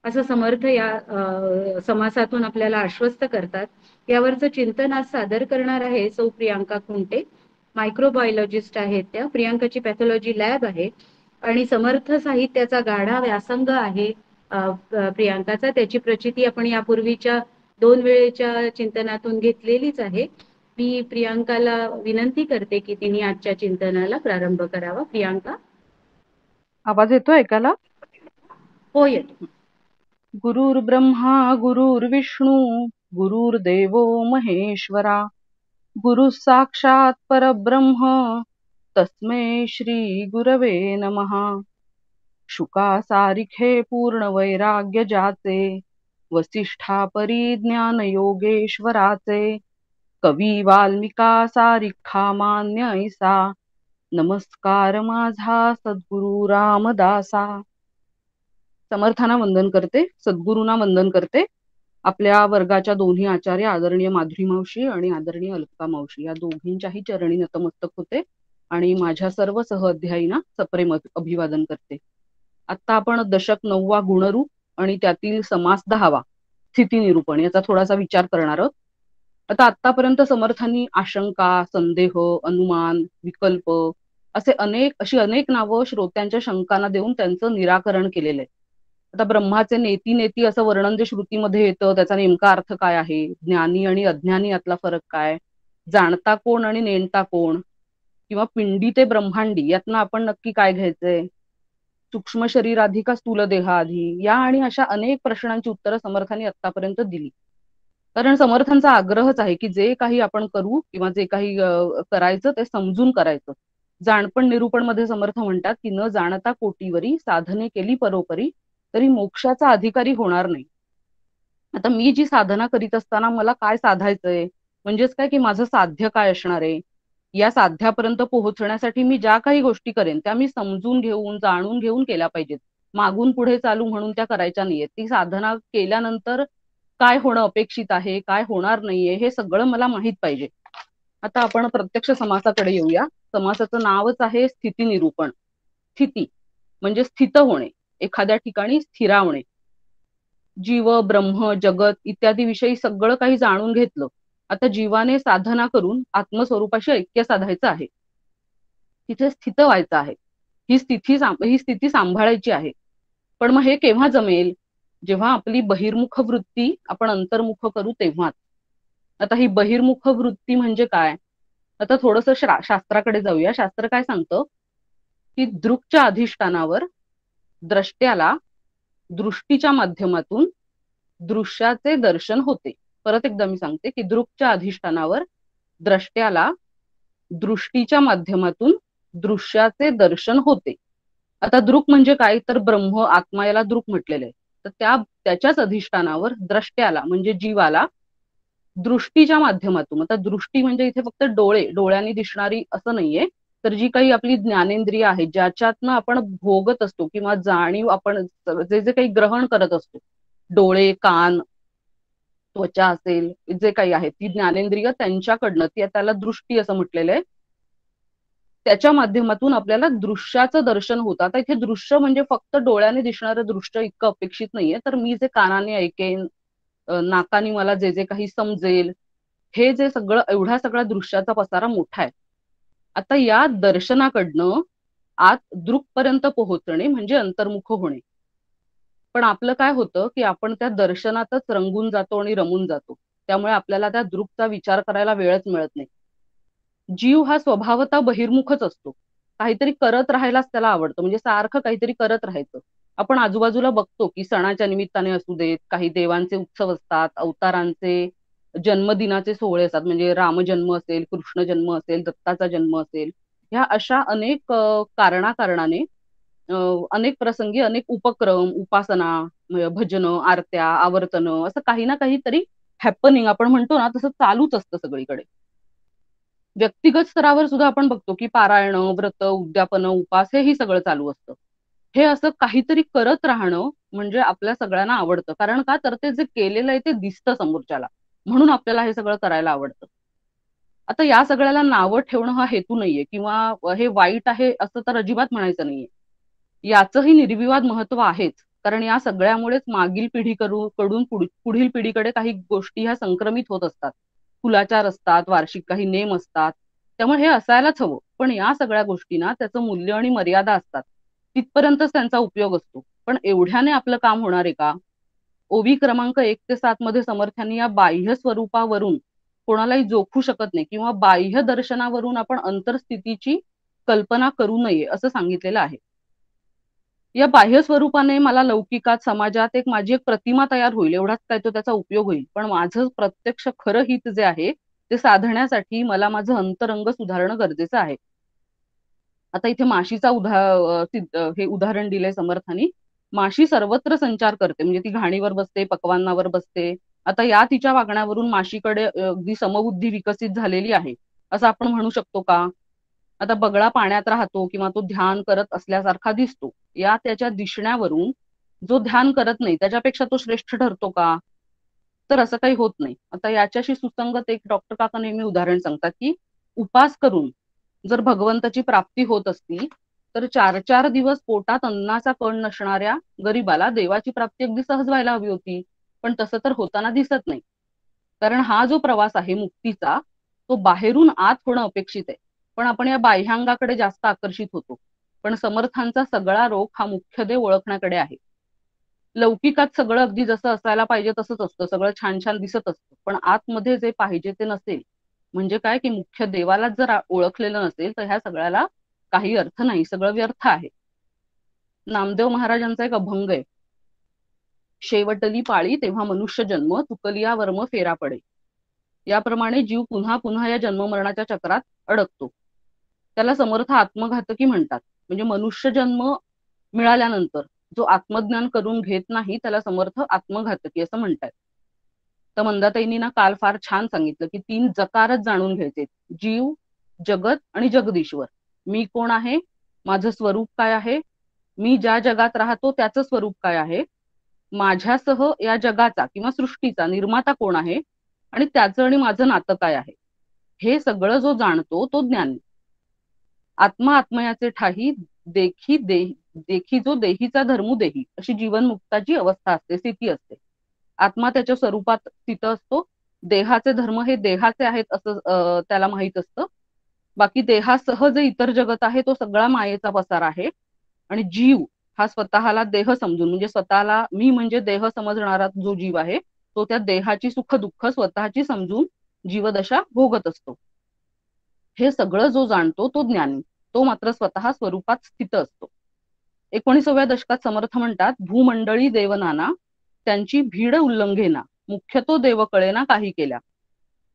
असं समर्थ या समासातून आपल्याला आश्वस्त करतात. यावरचं चिंतन आज सादर करणार आहे सौ प्रियांका खुंटे. मायक्रोबायोलॉजिस्ट आहेत त्या. प्रियांकाची पॅथॉलॉजी लॅब आहे आणि समर्थ साहित्याचा गाढा व्यासंग आहे प्रियांकाचा. त्याची प्रचिती आपण यापूर्वीच्या 2 वेळेच्या चिंतनातून घेतलेलीच आहे. मी प्रियांकाला विनंती करते की तिने आजच्या चिंतनाला प्रारंभ करावा. प्रियांका. आवाज येतो ऐकायला? हो, येतो. गुरुर्ब्रह्मा गुरुर्विष्णू गुरुर्देवो महेश्वरा गुरु साक्षात परब्रह्म तस्मै श्री गुरवे नमः. शुका सारिखे पूर्ण वैराग्य ज्याचे वसिष्ठा परिज्ञान योगेश्वराचे कवी वाल्मिका सारिखा मान्य ऐसा नमस्कार माझा सद्गुरु रामदासा. समर्थांना वंदन करते, सद्गुरूंना वंदन करते. आपल्या वर्गाच्या दोन्ही आचार्य आदरणीय माधुरी मावशी आणि आदरणीय अल्पा मावशी या दोघींच्याही चरणी नतमस्तक होते आणि माझ्या सर्व सहअध्यायींना सप्रेम अभिवादन करते. आता आपण दशक 9वा गुणरूप आणि त्यातील समास 10वा स्थिती निरूपण याचा थोडासा विचार करणार आहोत. आता आतापर्यंत समर्थांनी आशंका, संदेह, अनुमान, विकल्प अशी अनेक नावं श्रोत्यांच्या शंकांना देऊन त्यांचं निराकरण केलेलं आहे. आता ब्रह्माचे नेती नेती असं वर्णन जे श्रुतीमध्ये येतं त्याचा नेमका अर्थ काय आहे, ज्ञानी आणि अज्ञानी यातला फरक काय, जाणता कोण आणि नेणता कोण, किंवा पिंडी ते ब्रह्मांडी यातनं आपण नक्की काय घ्यायचंय, सूक्ष्म शरीर आधी का स्थूल देहाआधी, या आणि अशा अनेक प्रश्नांची उत्तरं समर्थांनी आतापर्यंत दिली. कारण समर्थांचा आग्रहच आहे की जे काही आपण करू किंवा जे काही करायचं ते समजून करायचं. जाणपण निरूपण मध्ये समर्थ म्हणतात की न जाणता कोटीवरी साधने केली परोपरी तरी मोक्षाचा अधिकारी होणार नाही. आता मी जी साधना करीत असताना मला काय साधायचंय, म्हणजेच काय की माझं साध्य काय असणार आहे, या साध्यापर्यंत पोहोचण्यासाठी मी ज्या काही गोष्टी करेन त्या मी समजून घेऊन जाणून घेऊन केल्या पाहिजेत. मागून पुढे चालू म्हणून त्या करायच्या नाहीयेत. ती साधना केल्यानंतर काय होणं अपेक्षित आहे, काय होणार नाहीये हे सगळं मला माहित पाहिजे. आता आपण प्रत्यक्ष समासाकडे येऊया. समासाचं नावच आहे स्थिती निरूपण. स्थिती म्हणजे स्थित होणे, एखाद्या ठिकाणी स्थिरावणे. जीव, ब्रह्म, जगत इत्यादी विषयी सगळं काही जाणून घेतलं. आता जीवाने साधना करून आत्मस्वरूपाशी ऐक्य साधायचं आहे, तिथे स्थित व्हायचं आहे, ही स्थिती सांभाळायची आहे. पण मग हे केव्हा जमेल, जेव्हा आपली बहिर्मुख वृत्ती आपण अंतर्मुख करू तेव्हाच. आता ही बहिर्मुख वृत्ती म्हणजे काय, आता थोडस शास्त्राकडे जाऊया. शास्त्र काय सांगतं की दृक्च्या अधिष्ठानावर द्रष्ट्याला दृष्टीच्या माध्यमातून दृश्याचे दर्शन होते. परत एकदा मी सांगते की दृक्च्या अधिष्ठानावर द्रष्ट्याला दृष्टीच्या माध्यमातून दृश्याचे दर्शन होते. आता दृक म्हणजे काय, तर ब्रह्म आत्मा याला दृक म्हटलेलं आहे. तर त्याच्याच अधिष्ठानावर द्रष्ट्याला म्हणजे जीवाला दृष्टीच्या माध्यमातून, आता दृष्टी म्हणजे इथे फक्त डोळ्यांनी दिसणारी असं नाहीये, तर जी काही आपली ज्ञानेंद्रिय आहे ज्याच्यातनं आपण भोगत असतो किंवा जाणीव आपण जे जे काही ग्रहण करत असतो, डोळे, कान, त्वचा असेल, जे काही आहे ती ज्ञानेंद्रिय त्यांच्याकडनं त्याला दृष्टी असं म्हटलेलं आहे. त्याच्या माध्यमातून आपल्याला दृश्याचं दर्शन होतं. आता इथे दृश्य म्हणजे फक्त डोळ्याने दिसणारं दृश्य इतकं अपेक्षित नाहीये, तर मी जे कानाने ऐकेन, नाकाने मला जे जे काही समजेल, हे जे सगळं एवढा सगळा दृश्याचा पसारा मोठा आहे. आता या दर्शनाकडनं आत दृक्पर्यंत पोहोचणे म्हणजे अंतर्मुख होणे. पण आपलं काय होतं की आपण त्या दर्शनातच रंगून जातो आणि रमून जातो, त्यामुळे आपल्याला त्या दृक्चा विचार करायला वेळच मिळत नाही. जीव हा स्वभावतः बहिर्मुखच असतो, काहीतरी करत राहायलाच त्याला आवडतं, म्हणजे सारखं काहीतरी करत राहायचं. आपण आजूबाजूला बघतो की सणाच्या निमित्ताने असू देत, काही देवांचे उत्सव असतात, अवतारांचे जन्मदिनाचे सोहळे असतात, म्हणजे रामजन्म असेल, कृष्ण जन्म असेल, दत्ताचा जन्म असेल, ह्या अशा अनेक कारणाने अनेक प्रसंगी अनेक उपक्रम, उपासना, भजन, आरत्या, आवर्तन असं काही ना काहीतरी हॅपनिंग आपण म्हणतो ना, तसं चालूच असतं सगळीकडे. व्यक्तिगत स्तरावर सुद्धा आपण बघतो की पारायण, व्रत, उद्यापन, उपास हेही सगळं चालू असतं. हे असं काहीतरी करत राहणं म्हणजे आपल्या सगळ्यांना आवडतं. कारण का, तर ते जे केलेलं आहे ते दिसतं समोरच्याला, म्हणून आपल्याला हे सगळं करायला आवडतं. आता या सगळ्याला नावं ठेवणं हा हेतू नाहीये, किंवा हे वाईट आहे असं तर अजिबात म्हणायचं नाहीये. याचंही निर्विवाद महत्व आहेच. कारण या सगळ्यामुळेच मागील कडून पुढील पिढीकडे काही गोष्टी ह्या संक्रमित होत असतात. कुलाचार असतात, वार्षिक काही नेम असतात. त्यामुळे हे असायलाच हवं. पण या सगळ्या गोष्टींना त्याचं मूल्य आणि मर्यादा असतात. तिथपर्यंतच त्यांचा उपयोग असतो. पण एवढ्याने आपलं काम होणार आहे का? ओवी क्रमांक 1 ते 7 मध्ये समर्थांनी या बाह्य स्वरूपावरून कोणालाही जोखू शकत नाही, किंवा बाह्य दर्शनावरून आपण अंतरस्थितीची कल्पना करू नये असं सांगितलेलं आहे. या बाह्य स्वरूपाने मला लौकिकात, समाजात माझी एक प्रतिमा तयार होईल, एवढाच काय तो त्याचा उपयोग होईल. पण माझं प्रत्यक्ष खरं हित जे आहे ते साधण्यासाठी मला माझं अंतरंग सुधारणं गरजेचं आहे. आता इथे माशीचा हे उदाहरण दिलंय समर्थांनी. माशी सर्वत्र संचार करते, म्हणजे ती घाणीवर बसते, पक्वान्नावर बसते. आता या तिच्या वागण्यावरून माशीकडे अगदी समबुद्धी विकसित झालेली आहे असं आपण म्हणू शकतो का? आता बगळा पाण्यात राहतो किंवा तो ध्यान करत असल्यासारखा दिसतो. या त्याच्या दिसण्यावरून जो ध्यान करत नाही त्याच्यापेक्षा तो श्रेष्ठ ठरतो का? तर असं काही होत नाही. आता याच्याशी सुसंगत एक डॉक्टर काका नेहमी उदाहरण सांगतात की उपास करून जर भगवंताची प्राप्ती होत असती तर 4-4 दिवस पोटात अन्नाचा कण नसणाऱ्या गरीबाला देवाची प्राप्ती अगदी सहज व्हायला हवी होती. पण तसं तर होताना दिसत नाही. कारण हा जो प्रवास आहे मुक्तीचा तो बाहेरून आत होणं अपेक्षित आहे. पण आपण या बाह्यांगाकडे जास्त आकर्षित होतो. पण समर्थांचा सगळा रोग हा मुख्य देव ओळखण्याकडे आहे. लौकिकात सगळं अगदी जसं असायला पाहिजे तसंच असतं, सगळं छान छान दिसत असतं. पण आतमध्ये जे पाहिजे ते नसेल, म्हणजे काय की मुख्य देवालाच जर ओळखलेलं नसेल तर ह्या सगळ्याला काही अर्थ नाही, सगळं व्यर्थ आहे. नामदेव महाराजांचा एक अभंग आहे, शेवटली पाळी तेव्हा मनुष्य जन्म, तुकलिया वर्म फेरा पडे. याप्रमाणे जीव पुन्हा पुन्हा या जन्ममरणाच्या चक्रात अडकतो. त्याला समर्थ आत्मघातकी म्हणतात. म्हणजे मनुष्य जन्म मिळाल्यानंतर जो आत्मज्ञान करून घेत नाही त्याला समर्थ आत्मघातकी असं म्हणतात. तर मंदाताईंनी ना काल फार छान सांगितलं की 3 जकारच जाणून घ्यायचे, जीव, जगत आणि जगदीश्वर. मी कोण आहे, माझं स्वरूप काय आहे, मी ज्या जगात राहतो त्याचं स्वरूप काय आहे, माझ्यासह या जगाचा किंवा सृष्टीचा निर्माता कोण आहे, आणि त्याचं आणि माझं नातं काय आहे. हे सगळं जो जाणतो तो ज्ञानी. आत्मा आत्मयाचे ठाही, देखी जो देहीचा धर्मू देही, अशी जीवनमुक्ताची अवस्था असते, स्थिती असते. आत्मा त्याच्या स्वरूपात स्थित असतो. देहाचे धर्म हे देहाचे आहेत असं त्याला माहित असतं. बाकी देहासह जे इतर जगत आहे तो सगळा मायेचा पसार आहे. आणि जीव हा स्वतःला देह समजून, म्हणजे स्वतःला मी म्हणजे देह समजणारा जो जीव आहे तो त्या देहाची सुख दुःख स्वतःची समजून जीवदशा भोगत असतो. हे सगळं जो जाणतो तो ज्ञानी, तो मात्र स्वतः स्वरूपात स्थित असतो. 19व्या दशकात समर्थ म्हणतात, भूमंडळी देवनाना त्यांची भीड उल्लंघेना, मुख्य तो देव कळेना काही केल्या.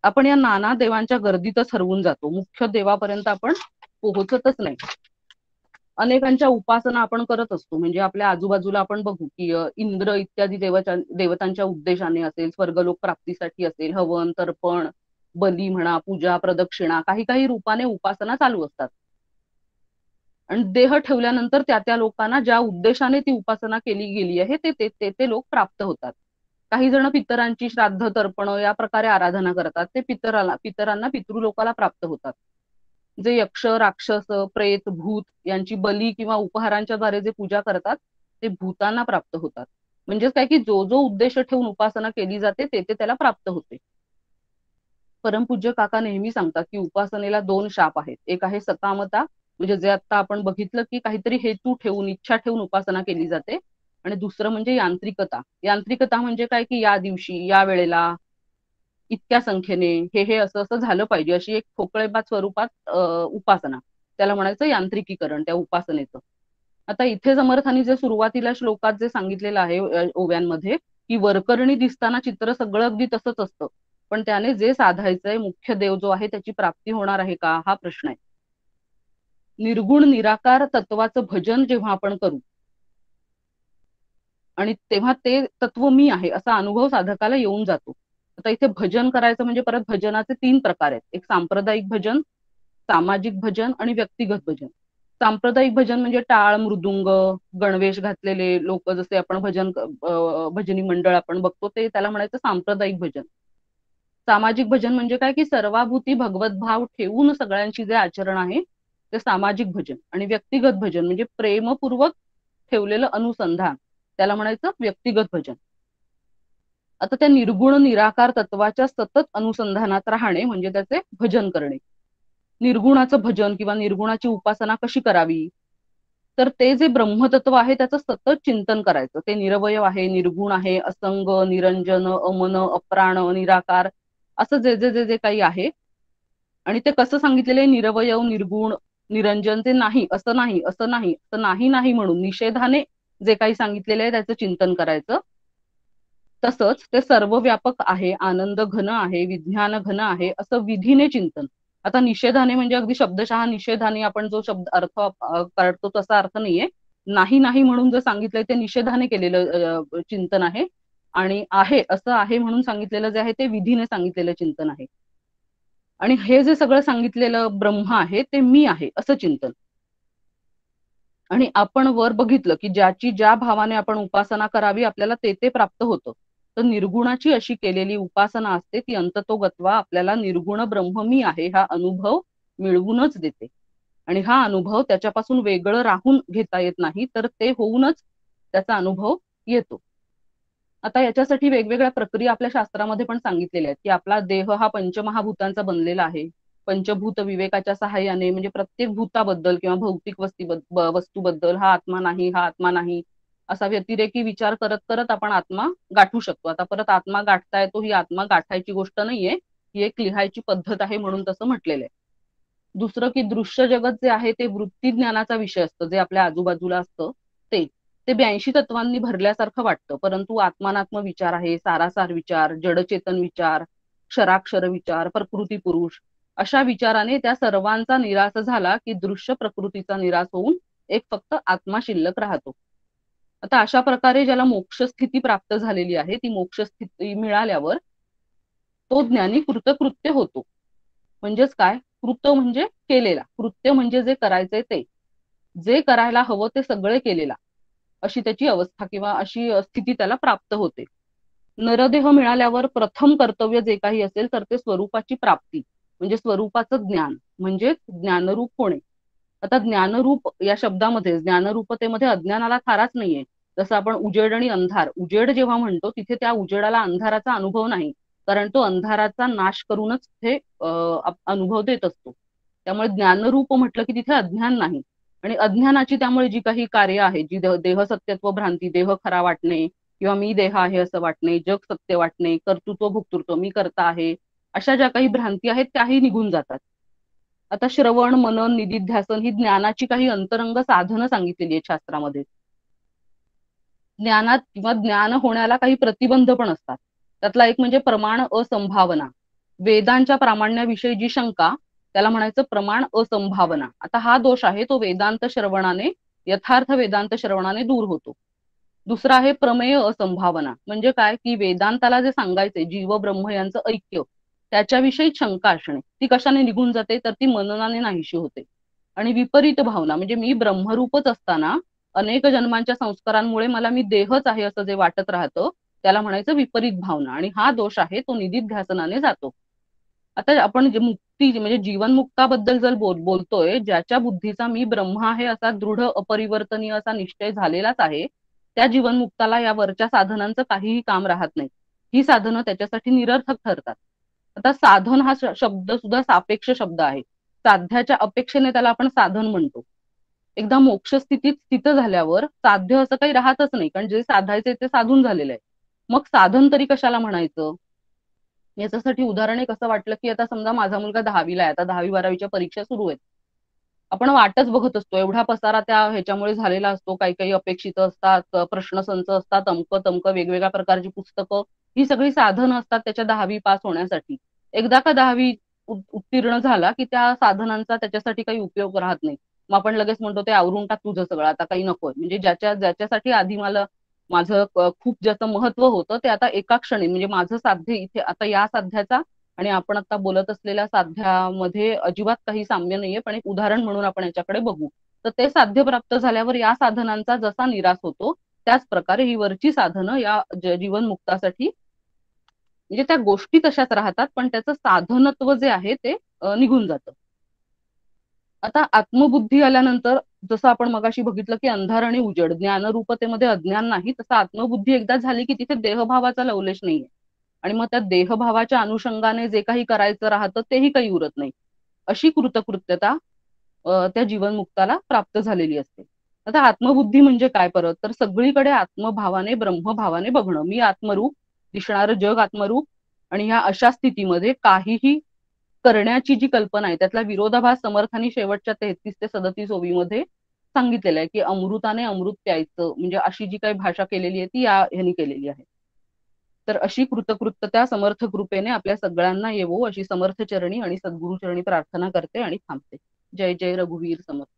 आपण या नाना देवांच्या गर्दीतच हरवून जातो, मुख्य देवापर्यंत आपण पोहोचतच नाही. अनेकांच्या उपासना आपण करत असतो, म्हणजे आपल्या आजूबाजूला आपण बघू की इंद्र इत्यादी देवतांच्या उद्देशाने असेल, स्वर्गलोक प्राप्तीसाठी असेल, हवन, तर्पण, बली म्हणा, पूजा, प्रदक्षिणा, काही काही रूपाने उपासना चालू असतात. आणि देह ठेवल्यानंतर त्या लोकांना ज्या उद्देशाने ती उपासना केली गेली आहे ते लोक प्राप्त होतात. काही जण पितरांची श्राद्ध, तर्पण या प्रकारे आराधना करतात, ते पितरांना पितृलोकाला प्राप्त होतात. जे यक्ष, राक्षस, प्रेत, भूत यांची बली किंवा उपहारांच्या द्वारे जे पूजा करतात ते भूतांना प्राप्त होतात. म्हणजेच काय की जो जो उद्देश ठेवून उपासना केली जाते ते त्याला प्राप्त होते. परमपूज्य काका नेहमी सांगतात की उपासनेला 2 शाप आहेत. एक आहे सकामता, म्हणजे जे आता आपण बघितलं की काहीतरी हेतू ठेवून, इच्छा ठेवून उपासना केली जाते. आणि दुसरं म्हणजे यांत्रिकता. यांत्रिकता म्हणजे काय की या दिवशी, या वेळेला, इतक्या संख्येने हे असं असं झालं पाहिजे, अशी एक ठोकळेबाज स्वरूपात उपासना, त्याला म्हणायचं यांत्रिकीकरण त्या उपासनेचं. आता इथे समर्थांनी जे सुरुवातीला श्लोकात जे सांगितलेलं आहे ओव्यांमध्ये, की वरकरणी दिसताना चित्र सगळं अगदी तसंच असतं, पण त्याने जे साधायचंय, मुख्य देव जो आहे त्याची प्राप्ती होणार आहे का, हा प्रश्न आहे. निर्गुण निराकार तत्वाचं भजन जेव्हा आपण करू आणि तेव्हा ते तत्व मी आहे असा अनुभव साधकाला येऊन जातो. आता इथे भजन करायचं म्हणजे परत भजनाचे 3 प्रकार आहेत. एक सांप्रदायिक भजन, सामाजिक भजन आणि व्यक्तिगत भजन. सांप्रदायिक भजन म्हणजे टाळ, मृदुंग, गणवेश घातलेले लोक, जसे आपण भजनी मंडळ आपण बघतो, ते त्याला म्हणायचं सांप्रदायिक भजन. सामाजिक भजन म्हणजे काय, की सर्वाभूती भगवत भाव ठेवून सगळ्यांची जे आचरण आहे ते सामाजिक भजन. आणि व्यक्तिगत भजन म्हणजे प्रेमपूर्वक ठेवलेलं अनुसंधान, त्याला म्हणायचं व्यक्तिगत भजन. आता त्या निर्गुण निराकार तत्वाच्या सतत अनुसंधानात राहणे म्हणजे त्याचे भजन करणे. निर्गुणाचं भजन किंवा निर्गुणाची उपासना कशी करावी, तर ते जे ब्रह्मतत्व आहे त्याचं सतत चिंतन करायचं. ते निरवयव आहे, निर्गुण आहे, असंग, निरंजन, अमन, अप्राण, निराकार, असं जे जे जे जे काही आहे. आणि ते कसं सांगितलेलं आहे, निरवयव, निर्गुण, निरंजन, ते नाही, असं नाही, असं नाही, असं नाही नाही म्हणून निषेधाने जे काही सांगितलेलं आहे त्याचं चिंतन करायचं. तसंच ते सर्वव्यापक आहे, आनंद घन आहे, विज्ञान घन आहे, असं विधीने चिंतन. आता निषेधाने म्हणजे अगदी शब्दशः निषेधाने आपण जो शब्द अर्थ काढतो तसा अर्थ नाहीये. नाही नाही म्हणून जर सांगितलंय ते निषेधाने केलेलं चिंतन आहे. आणि आहे असं आहे म्हणून सांगितलेलं जे आहे ते विधीने सांगितलेलं चिंतन आहे. आणि हे जे सगळं सांगितलेलं ब्रह्म आहे ते मी आहे असं चिंतन. आणि आपण वर बघितलं की ज्याची ज्या भावाने आपण उपासना करावी आपल्याला ते ते प्राप्त होतं. तर निर्गुणाची अशी केलेली उपासना असते ती अंततोगत्वा आपल्याला निर्गुण ब्रह्म मी आहे हा अनुभव मिळवूनच देते. आणि हा अनुभव त्याच्यापासून वेगळं राहून घेता येत नाही, तर ते होऊनच त्याचा अनुभव येतो. आता याच्यासाठी वेगवेगळ्या प्रक्रिया आपल्या शास्त्रामध्ये पण सांगितलेल्या आहेत, की आपला देह हा पंचमहाभूतांचा बनलेला आहे. पंचभूत विवेकाच्या सहाय्याने म्हणजे प्रत्येक भूताबद्दल किंवा भौतिक वस्तूबद्दल हा आत्मा नाही, हा आत्मा नाही, असा व्यतिरेकी विचार करत करत आपण आत्मा गाठू शकतो. आता परत आत्मा गाठता येतो, ही आत्मा गाठायची गोष्ट नाहीये, ही एक लिहायची पद्धत आहे म्हणून तसं म्हटलेलं आहे. दुसरं की दृश्य जगत जे आहे ते वृत्ती ज्ञानाचा विषय असतं, जे आपल्या आजूबाजूला असतं ते 82 तत्वांनी भरल्यासारखं वाटतं. परंतु आत्मानात्म विचार आहे, सारासार विचार, जडचेतन विचार, क्षराक्षर विचार, प्रकृती पुरुष, अशा विचाराने त्या सर्वांचा निराश झाला की दृश्य प्रकृतीचा निराश होऊन एक फक्त आत्मा शिल्लक राहतो. आता अशा प्रकारे ज्याला मोक्ष स्थिती प्राप्त झालेली आहे, ती मोक्ष स्थिती मिळाल्यावर तो ज्ञानी कृतकृत्य होतो. म्हणजेच काय, कृत म्हणजे केलेला, कृत्य म्हणजे जे करायचंय ते, जे करायला हवं ते सगळे केलेला, अशी त्याची अवस्था किंवा अशी स्थिती त्याला प्राप्त होते. नरदेह मिळाल्यावर प्रथम कर्तव्य जे काही असेल तर ते स्वरूपाची प्राप्ती म्हणजे स्वरूपाचं ज्ञान म्हणजे ज्ञानरूप होणे. आता ज्ञानरूप या शब्दामध्ये ज्ञानरूपतेमध्ये अज्ञानाला थाराच नाहीये. जसं आपण उजेड आणि अंधार, उजेड जेव्हा म्हणतो तिथे त्या उजेडाला अंधाराचा अनुभव नाही, कारण तो अंधाराचा नाश करूनच ते अनुभव देत असतो. त्यामुळे ज्ञानरूप म्हटलं की तिथे अज्ञान नाही. आणि अज्ञानाची त्यामुळे जी काही कार्य आहे, जी देह सत्यत्व भ्रांती, देह खरा वाटणे किंवा मी देह आहे असं वाटणे, जग सत्य वाटणे, कर्तृत्व भोक्तृत्व, मी करता आहे, अशा ज्या काही भ्रांती आहेत त्याही निघून जातात. आता श्रवण, मनन, निधिध्यासन ही ज्ञानाची काही अंतरंग साधनं सांगितलेली आहेत शास्त्रामध्ये. ज्ञानात किंवा ज्ञान होण्याला काही प्रतिबंध पण असतात. त्यातला एक म्हणजे प्रमाण असंभावना. वेदांच्या प्रामाण्याविषयी जी शंका, त्याला म्हणायचं प्रमाण असंभावना. आता हा दोष आहे तो वेदांत श्रवणाने, यथार्थ वेदांत श्रवणाने दूर होतो. दुसरा आहे प्रमेय असंभावना. म्हणजे काय, की वेदांताला जे सांगायचे जीव ब्रह्म यांचं ऐक्य, त्याच्याविषयी शंका असणे, ती कशाने निघून जाते तर ती मननाने नाहीशी होते. आणि विपरीत भावना म्हणजे मी ब्रह्मरूपच असताना अनेक जन्मांच्या संस्कारांमुळे मला मी देहच आहे असं जे वाटत राहतं त्याला म्हणायचं विपरीत भावना. आणि हा दोष आहे तो निधिध्यासनाने जातो. आता आपण मुक्ती म्हणजे जीवनमुक्ताबद्दल जर बोलतोय, ज्याच्या बुद्धीचा मी ब्रह्म आहे असा दृढ अपरिवर्तनीय असा निश्चय झालेलाच आहे, त्या जीवनमुक्ताला या वरच्या साधनांचं काहीही काम राहत नाही. ही साधनं त्याच्यासाठी निरर्थक ठरतात. आता साधन हा शब्द सुद्धा सापेक्ष शब्द आहे. साध्याच्या अपेक्षेने त्याला आपण साधन म्हणतो. एकदा मोक्ष स्थितीत स्थित झाल्यावर साध्य असं काही राहतच नाही, कारण जे साधायचे ते साधून झालेलं आहे. मग साधन तरी कशाला म्हणायचं. याच्यासाठी उदाहरण एक असं वाटलं की आता समजा माझा मुलगा 10वीला आहे, आता 10वी-12वीच्या परीक्षा सुरू आहेत. आपण वाटच बघत असतो, एवढा पसारा त्या ह्याच्यामुळे झालेला असतो, काही काही अपेक्षित असतात, प्रश्नसंच असतात, अमकं तमकं वेगवेगळ्या प्रकारची पुस्तकं, ही सगळी साधनं असतात त्याच्या 10वी पास होण्यासाठी. एकदा का 10वी उत्तीर्ण झाला की त्या साधनांचा त्याच्यासाठी काही उपयोग राहत नाही. मग आपण लगेच म्हणतो ते आवरून टाक तुझं सगळं, आता काही नकोय. म्हणजे ज्याच्यासाठी आधी मला माझं खूप ज्याचं महत्व होतं ते आता एका क्षणी म्हणजे माझं साध्य इथे आता या साध्याचा आणि आपण आता बोलत असलेल्या साध्यामध्ये अजिबात काही साम्य नाहीये, पण एक उदाहरण म्हणून आपण याच्याकडे बघू. तर ते साध्य प्राप्त झाल्यावर या साधनांचा जसा निराश होतो त्याच प्रकारे ही वरची साधनं या जीवनमुक्तासाठी म्हणजे त्या गोष्टी तशाच राहतात, पण त्याचं साधनत्व जे आहे ते निघून जातं. आता आत्मबुद्धी आल्यानंतर जसं आपण मगाशी बघितलं की अंधार आणि उजेड, ज्ञानरूपतेमध्ये अज्ञान नाही, तसं आत्मबुद्धी एकदा झाली की तिथे देहभावाचा लवलेश नाहीये आणि मग त्या देहभावाच्या अनुषंगाने जे काही करायचं राहतं तेही काही उरत नाही. अशी कृतकृत्यता त्या जीवनमुक्ताला प्राप्त झालेली असते. आता आत्मबुद्धी म्हणजे काय परत तर सगळीकडे आत्मभावाने ब्रह्मभावाने बघणं. मी आत्मरूप, दिसणारं जग आत्मरूप आणि ह्या अशा स्थितीमध्ये काहीही करण्याची जी कल्पना आहे त्यातला विरोधाभास समर्थांनी शेवटच्या 33 ते 37 ओवीमध्ये सांगितलेलं आहे की अमृताने अमृत प्यायचं, म्हणजे अशी जी काही भाषा केलेली आहे ती या ह्यांनी केलेली आहे. तर अशी कृतकृत्यता समर्थ कृपेने आपल्या सगळ्यांना येवो अशी समर्थ चरणी आणि सद्गुरुचरणी प्रार्थना करते आणि थांबते. जय जय रघुवीर समर्थ.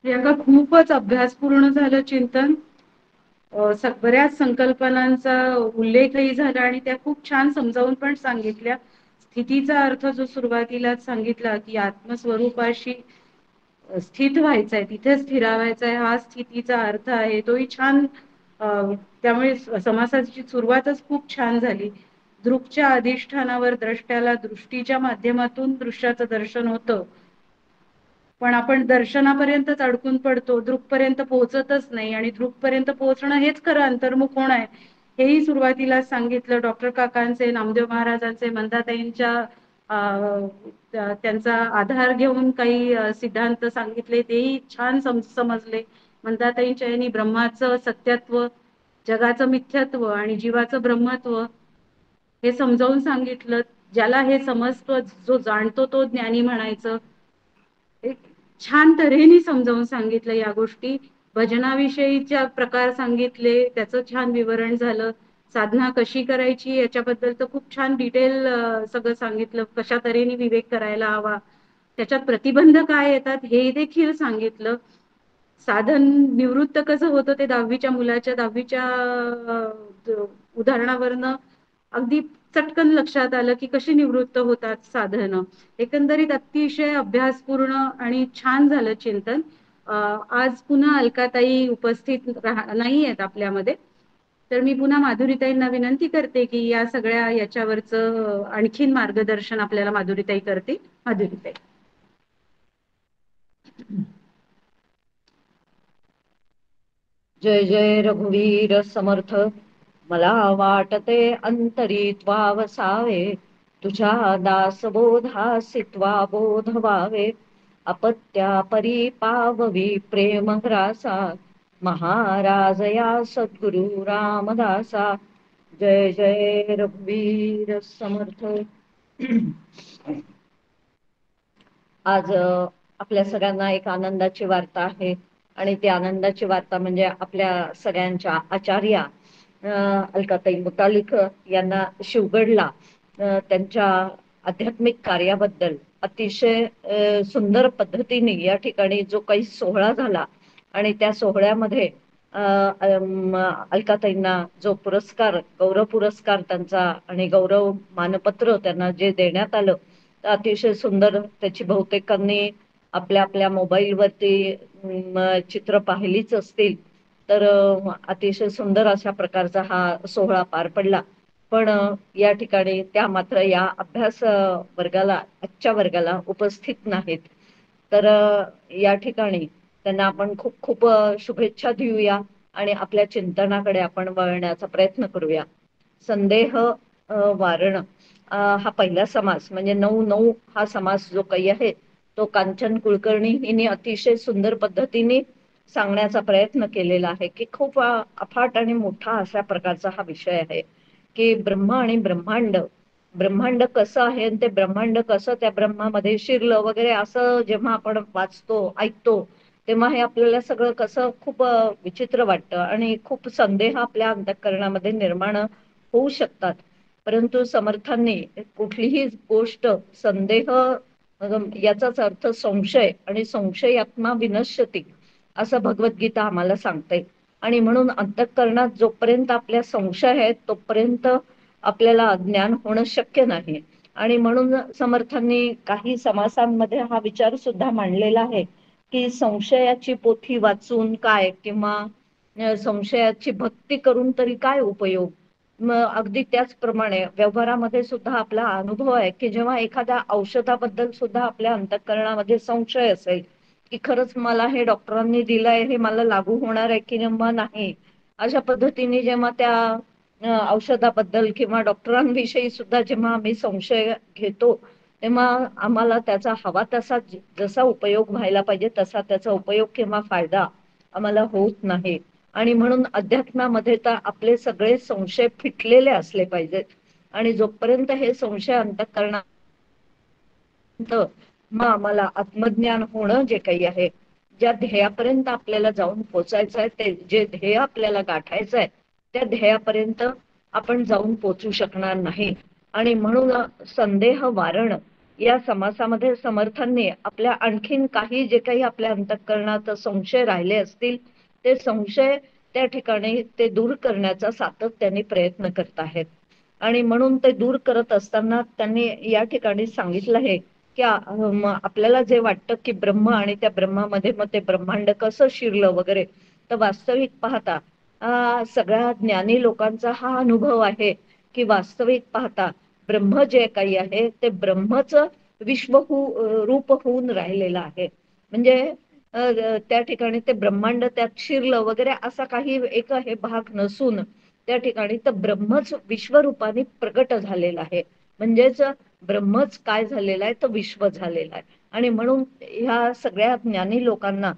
प्रियंका, खूपच अभ्यासपूर्ण झालं चिंतन. बऱ्याच संकल्पनांचा उल्लेखही झाला आणि त्या खूप छान समजावून पण सांगितल्या. स्थितीचा अर्थ जो सुरुवातीलाच सांगितला की आत्मस्वरूपाशी स्थित व्हायचंय, तिथे स्थिरावायचंय, हा स्थितीचा अर्थ आहे, तोही छान. त्यामुळे समासाची सुरुवातच खूप छान झाली. दृक्च्या अधिष्ठानावर द्रष्ट्याला दृष्टीच्या माध्यमातून दृश्याचं दर्शन होतं, पण आपण दर्शनापर्यंतच अडकून पडतो, दृक्पर्यंत पोहोचतच नाही आणि दृक्पर्यंत पोहोचणं हेच खरं अंतर्मुख होणं आहे. हेही सुरुवातीला सांगितलं. डॉक्टर काकांचे, नामदेव महाराजांचे, मंदाताईंच्या त्यांचा आधार घेऊन काही सिद्धांत सांगितले, तेही छान समजले. मंदाताईंच्या यांनी ब्रह्माचं सत्यत्व, जगाचं मिथ्यत्व आणि जीवाचं ब्रह्मत्व हे समजावून सांगितलं. ज्याला हे समजतो, जो जाणतो तो ज्ञानी म्हणायचं. एक छान तऱ्हेने समजावून सांगितलं या गोष्टी. भजनाविषयीच्या प्रकार सांगितले, त्याचं छान विवरण झालं. साधना कशी करायची याच्याबद्दल तर खूप छान डिटेल सगळं सांगितलं. कशा तऱ्हेने विवेक करायला हवा, त्याच्यात प्रतिबंध काय येतात हे देखील सांगितलं. साधन निवृत्त कसं होतं ते 10वीच्या मुलाच्या 10वीच्या उदाहरणावरनं अगदी चटकन लक्षात आलं की कशी निवृत्त होतात साधनं. एकंदरीत अतिशय अभ्यासपूर्ण आणि छान झालं चिंतन. आज पुन्हा अलकाताई उपस्थित नाही आहेत आपल्यामध्ये, तर मी पुन्हा माधुरीताईंना विनंती करते की या सगळ्या याच्यावरचं आणखीन मार्गदर्शन आपल्याला माधुरीताई करतील. माधुरीताई. जय जय रघुवीर समर्थ. मला वाटते अंतरी त्वावसावे, तुझ्या दासबोधासित्वा बोध व्हावे. अपत्या परी पाववी प्रेम ग्रासा, महाराज या सद्गुरु रामदासा. जय जय रघुवीर समर्थ. आज आपल्या सगळ्यांना एक आनंदाची वार्ता आहे आणि ती आनंदाची वार्ता म्हणजे आपल्या सगळ्यांच्या आचार्या अलकाताई मुतालिक यांना शिवगडला त्यांच्या आध्यात्मिक कार्याबद्दल अतिशय सुंदर पद्धतीने या ठिकाणी जो काही सोहळा झाला आणि त्या सोहळ्यामध्ये अलकाताईंना जो पुरस्कार, गौरव पुरस्कार त्यांचा आणि गौरव मानपत्र त्यांना जे देण्यात आलं, अतिशय सुंदर. त्याची बहुतेकांनी आपल्या आपल्या मोबाईलवरती चित्र पाहिलीच असतील. तर अतिशय सुंदर अशा प्रकारचा हा सोहळा पार पडला. पण या ठिकाणी त्या मात्र या अभ्यास वर्गाला, आजच्या वर्गाला उपस्थित नाहीत. तर या ठिकाणी त्यांना आपण खूप खूप शुभेच्छा देऊया आणि आपल्या चिंतनाकडे आपण वळण्याचा प्रयत्न करूया. संदेह वारण हा पहिला समास म्हणजे 9-9 हा समास जो काही आहे तो कांचन कुलकर्णी हिने अतिशय सुंदर पद्धतीने सांगण्याचा प्रयत्न केलेला आहे की खूप अफाट आणि मोठा अशा प्रकारचा हा विषय आहे की ब्रह्म आणि ब्रह्मांड, ब्रह्मांड कसं आहे आणि ते ब्रह्मांड कसं त्या ब्रह्मामध्ये शिरलं वगैरे असं जेव्हा आपण वाचतो, ऐकतो, तेव्हा हे आपल्याला सगळं कसं खूप विचित्र वाटतं आणि खूप संदेह आपल्या अंतःकरणामध्ये निर्माण होऊ शकतात. परंतु समर्थांनी कुठलीही गोष्ट संदेह याचाच अर्थ संशय आणि संशयात्मा विनश्यती असं भगवद्गीता आम्हाला सांगते. आणि म्हणून अंतःकरणात जोपर्यंत आपल्या संशय आहेत तोपर्यंत आपल्याला ज्ञान होणं शक्य नाही. आणि म्हणून समर्थांनी काही समासांमध्ये हा विचार सुद्धा मांडलेला आहे की संशयाची पोथी वाचून काय किंवा संशयाची भक्ती करून तरी काय उपयोग. मग अगदी त्याचप्रमाणे व्यवहारामध्ये सुद्धा आपला अनुभव आहे की जेव्हा एखाद्या औषधाबद्दल सुद्धा आपल्या अंतःकरणामध्ये संशय असेल की खरंच मला हे डॉक्टरांनी दिलंय हे मला लागू होणार आहे की नाही, अशा पद्धतीने जेव्हा त्या औषधाबद्दल किंवा डॉक्टरांविषयी सुद्धा जेव्हा आम्ही संशय घेतो तेव्हा आम्हाला त्याचा हवा तसा जसा उपयोग व्हायला पाहिजे तसा त्याचा उपयोग किंवा फायदा आम्हाला होत नाही. आणि म्हणून अध्यात्मामध्ये तर आपले सगळे संशय फिटलेले असले पाहिजेत. आणि जोपर्यंत हे संशय अंतःकरणात मग आम्हाला आत्मज्ञान होणं जे काही आहे, ज्या ध्येयापर्यंत आपल्याला जाऊन पोचायचं आहे, ते जे ध्येय आपल्याला गाठायचं आहे त्या ध्येयापर्यंत आपण जाऊन पोचू शकणार नाही. आणि म्हणून संदेह वारण या समासामध्ये समर्थांनी आपल्या आणखीन काही जे काही आपल्या अंतःकरणात संशय राहिले असतील ते संशय त्या ठिकाणी ते दूर करण्याचा सातत्याने प्रयत्न करत आहेत. आणि म्हणून ते दूर करत असताना त्यांनी या ठिकाणी सांगितलं आहे की आपल्याला जे वाटतं की ब्रह्म आणि त्या ब्रह्मामध्ये मग ते ब्रह्मांड कसं शिरलं वगैरे, तर वास्तविक पाहता सगळ्या ज्ञानी लोकांचा हा अनुभव आहे की वास्तविक पाहता ब्रह्म जे काही आहे ते ब्रह्मच विश्व रूप होऊन राहिलेलं आहे. म्हणजे त्या ठिकाणी ते ब्रह्मांड त्यात शिरलं वगैरे असा काही एक हे भाग नसून त्या ठिकाणी तर ब्रह्मच विश्वरूपाने प्रकट झालेला आहे. म्हणजेच ब्रह्मच काय झालेला आहे तर विश्व झालेला आहे. आणि म्हणून ह्या सगळ्या ज्ञानी लोकांना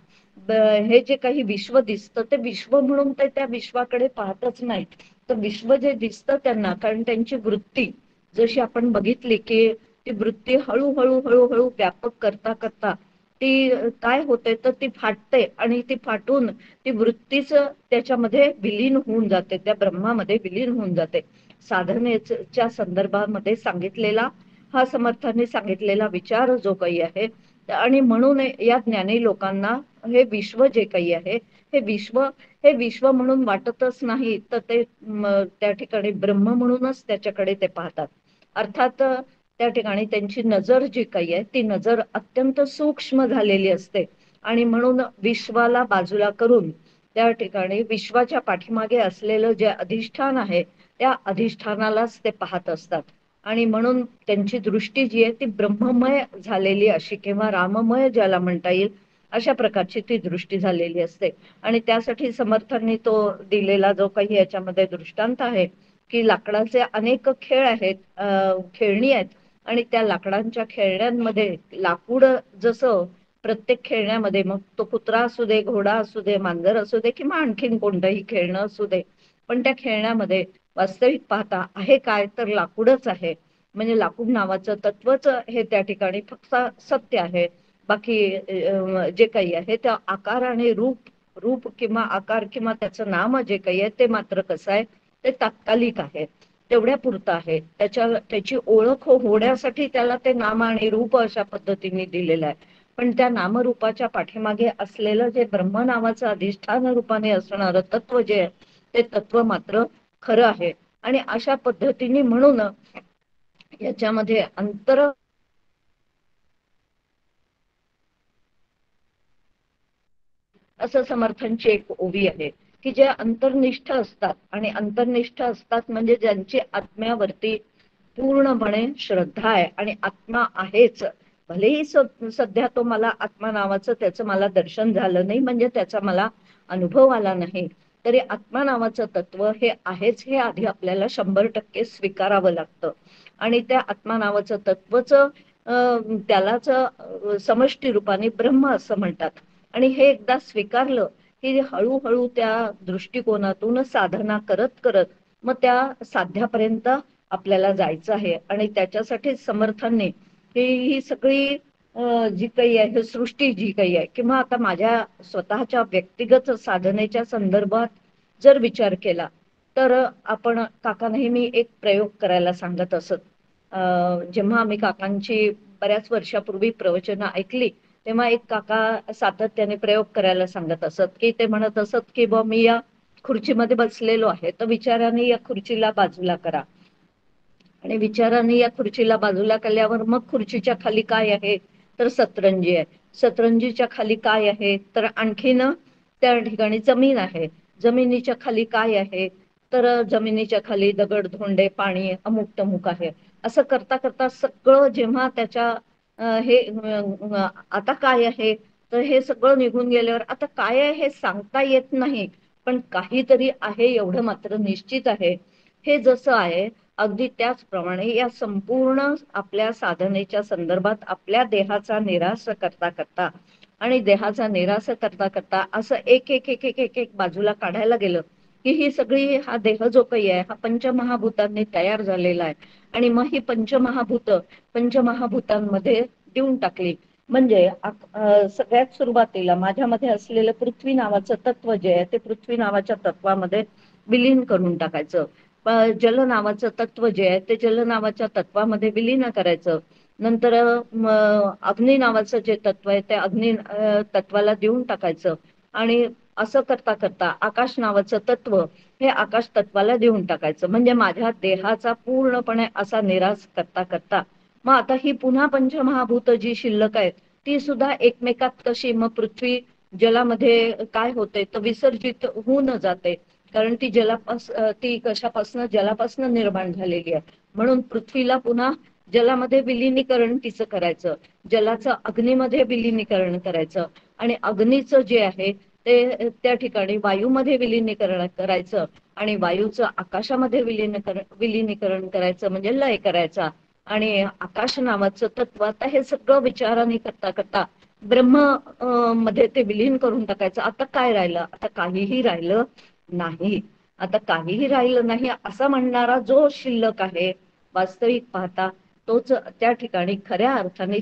हे जे काही विश्व दिसतं ते विश्व म्हणून ते त्या विश्वाकडे पाहतच नाही, तर विश्व जे दिसतं त्यांना, कारण त्यांची वृत्ती जशी आपण बघितली की ती वृत्ती हळूहळू हळूहळू व्यापक करता करता ती काय होते तर ती फाटते आणि ती फाटून ती वृत्तीच त्याच्यामध्ये विलीन होऊन जाते, त्या ब्रह्मामध्ये विलीन होऊन जाते. साधनेच्या संदर्भामध्ये सांगितलेला हा समर्थांनी सांगितलेला विचार जो काही आहे. आणि म्हणून या ज्ञानी लोकांना हे विश्व जे काही आहे हे विश्व म्हणून वाटतच नाही, तर ते त्या ठिकाणी ब्रह्म म्हणूनच त्याच्याकडे ते पाहतात. अर्थात त्या ठिकाणी त्यांची नजर जी काही आहे ती नजर अत्यंत सूक्ष्म झालेली असते. आणि म्हणून विश्वाला बाजूला करून त्या ठिकाणी विश्वाच्या पाठीमागे असलेलं जे अधिष्ठान आहे त्या अधिष्ठानालाच ते पाहत असतात. आणि म्हणून त्यांची दृष्टी जी आहे ती ब्रह्ममय झालेली अशी किंवा राममय ज्याला म्हणता येईल अशा प्रकारची ती दृष्टी झालेली असते. आणि त्यासाठी समर्थांनी तो दिलेला जो काही याच्यामध्ये दृष्टांत आहे की लाकडाचे अनेक खेळ आहेत, खेळणी आहेत, आणि त्या लाकडांच्या खेळण्यांमध्ये लाकूड जसं प्रत्येक खेळण्यामध्ये, मग तो कुत्रा असू दे, घोडा असू दे, मांजर असू दे किंवा आणखीन कोणतंही खेळणं असू दे, पण त्या खेळण्यामध्ये वास्तविक पाहता आहे काय तर लाकूडच आहे. म्हणजे लाकूड नावाचं तत्वच हे त्या ठिकाणी फक्त सत्य आहे. बाकी जे काही आहे त्या आकार आणि रूप किंवा आकार किंवा त्याचं नाम जे काही आहे ते मात्र कसं आहे ते तात्कालिक आहे, तेवढ्या पुरतं आहे. त्याची ओळख होण्यासाठी त्याला ते नाम आणि रूप अशा पद्धतीने दिलेलं आहे. पण त्या नामरूपाच्या पाठीमागे असलेलं जे ब्रह्म नावाचं अधिष्ठान रूपाने असणारं तत्व जे आहे ते तत्व मात्र खरं आहे. आणि अशा पद्धतीने म्हणून याच्यामध्ये अंतर असं समर्थांची एक ओवी आहे की जे अंतर्निष्ठ असतात, आणि अंतर्निष्ठ असतात म्हणजे ज्यांची आत्म्यावरती पूर्णपणे श्रद्धा आहे आणि आत्मा आहेच. भलेही सध्या तो मला आत्मा नावाचं त्याचं मला दर्शन झालं नाही, म्हणजे त्याचा मला अनुभव आला नाही, तरी आत्मा नावाचं तत्व हे आहेच हे आधी आपल्याला 100% स्वीकारावं लागतं. आणि त्या आत्मा नावाचं तत्वच त्यालाच समष्टी रूपाने ब्रह्म असं म्हणतात. आणि हे एकदा स्वीकारलं की हळूहळू त्या दृष्टिकोनातून साधना करत करत मग त्या साध्यापर्यंत आपल्याला जायचं आहे. आणि त्याच्यासाठी समर्थांनी ही सगळी जी काही आहे सृष्टी जी काही आहे किंवा आता माझ्या स्वतःच्या व्यक्तिगत साधनेच्या संदर्भात जर विचार केला तर आपण काका नेहमी एक प्रयोग करायला सांगत असत. जेव्हा आम्ही काकांची बऱ्याच वर्षापूर्वी प्रवचनं ऐकली तेव्हा एक काका सातत्याने प्रयोग करायला सांगत असत, की ते म्हणत असत की बा मी या खुर्चीमध्ये बसलेलो आहे, तर विचाराने या खुर्चीला बाजूला करा. आणि विचाराने या खुर्चीला बाजूला केल्यावर मग खुर्चीच्या खाली काय आहे, तर सतरंजी आहे. सतरंजीच्या खाली काय आहे, तर आणखीन त्या ठिकाणी जमीन आहे. जमिनीच्या खाली काय आहे, तर जमिनीच्या खाली दगड धोंडे पाणी अमुक तमुक आहे. असं करता करता सगळं जेव्हा त्याच्या हे आता काय आहे, तर हे सगळं निघून गेल्यावर आता काय आहे हे सांगता येत नाही, पण काहीतरी आहे एवढं मात्र निश्चित आहे. हे जसं आहे अगदी त्याचप्रमाणे या संपूर्ण आपल्या साधनेच्या संदर्भात आपल्या देहाचा निराश करता करता आणि देहाचा निराश करता करता असं एक एक एक एक एक एक बाजूला काढायला गेलं की ही सगळी हा देह जो काही आहे हा पंचमहाभूतांनी तयार झालेला आहे. आणि मग ही पंचमहाभूत पंचमहाभूतांमध्ये देऊन टाकली. म्हणजे सगळ्यात सुरुवातीला माझ्यामध्ये असलेलं पृथ्वी नावाचं तत्व जे आहे ते पृथ्वी नावाच्या तत्वामध्ये विलीन करून टाकायचं. जल नावाचं तत्व जे आहे ते जल नावाच्या तत्वामध्ये विलीन करायचं. नंतर अग्नी नावाचं जे तत्व आहे ते अग्नी तत्वाला देऊन टाकायचं. आणि असं करता करता आकाश नावाचं तत्व हे आकाश तत्वाला देऊन टाकायचं. म्हणजे माझ्या देहाचा पूर्णपणे असा निराश करता करता मग आता ही पुन्हा पंचमहाभूत जी शिल्लक आहेत ती सुद्धा एकमेकात कशी मग पृथ्वी जलामध्ये काय होते तर विसर्जित होऊन जाते. कारण ती कशापासून जलापासून निर्माण झालेली आहे. म्हणून पृथ्वीला पुन्हा जलामध्ये विलिनीकरण तिचं करायचं, जलाचं अग्नीमध्ये विलिनीकरण करायचं आणि अग्नीचं जे आहे ते त्या ठिकाणी वायूमध्ये विलिनीकरण करायचं आणि वायूचं आकाशामध्ये विलिनीकरण करायचं म्हणजे लय करायचा. आणि आकाश नावाचं तत्व आता हे सगळं विचाराने करता करता ब्रह्म मध्ये ते विलीन करून टाकायचं. आता काय राहिलं, आता काहीही राहिलं नाही. आता काहीही राहिलं नाही असं म्हणणारा जो शिल्लक आहे वास्तविक पाहता तोच त्या ठिकाणी खऱ्या अर्थाने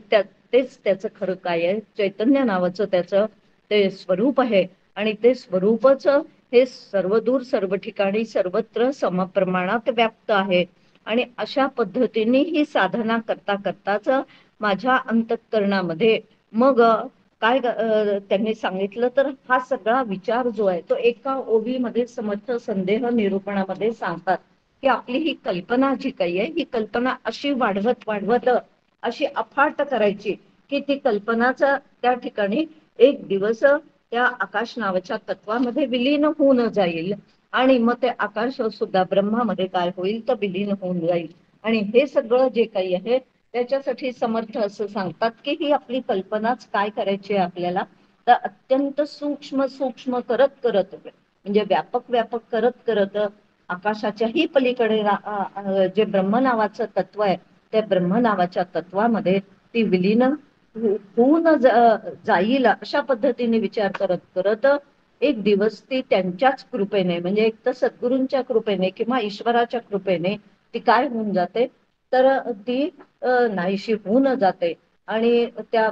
तेच त्याचं खरं काय आहे, चैतन्य नावाचं त्याचं ते स्वरूप आहे. आणि ते स्वरूपच हे सर्वदूर सर्व ठिकाणी सर्वत्र समप्रमाणात व्याप्त आहे. आणि अशा पद्धतीने ही साधना करता करताच माझ्या अंतःकरणामध्ये मग काय त्यांनी सांगितलं तर हा सगळा विचार जो आहे तो एका ओवीमध्ये समर्थ संदेह निरूपणामध्ये सांगतात की आपली ही कल्पना जी काही आहे ही कल्पना अशी वाढवत वाढवत अशी अफाट करायची की ती कल्पनाच त्या ठिकाणी एक दिवस त्या आकाश नावाच्या तत्वामध्ये विलीन होऊन जाईल. आणि मग ते आकाश सुद्धा ब्रह्मामध्ये काय होईल तर विलीन होऊन जाईल. आणि हे सगळं जे काही आहे त्याच्यासाठी समर्थ असं सांगतात की ही आपली कल्पनाच काय करायची आहे आपल्याला तर अत्यंत सूक्ष्म सूक्ष्म करत करत म्हणजे व्यापक व्यापक करत करत आकाशाच्याही पलीकडे जे ब्रह्म नावाचं तत्व आहे त्या ब्रह्म नावाच्या तत्वामध्ये ती विलीन होऊन जाईल अशा पद्धतीने विचार करत करत एक दिवस ती त्यांच्याच कृपेने म्हणजे एक तर सद्गुरूंच्या कृपेने किंवा ईश्वराच्या कृपेने ती काय होऊन जाते तर ती नाहीशी होऊन जाते. आणि त्या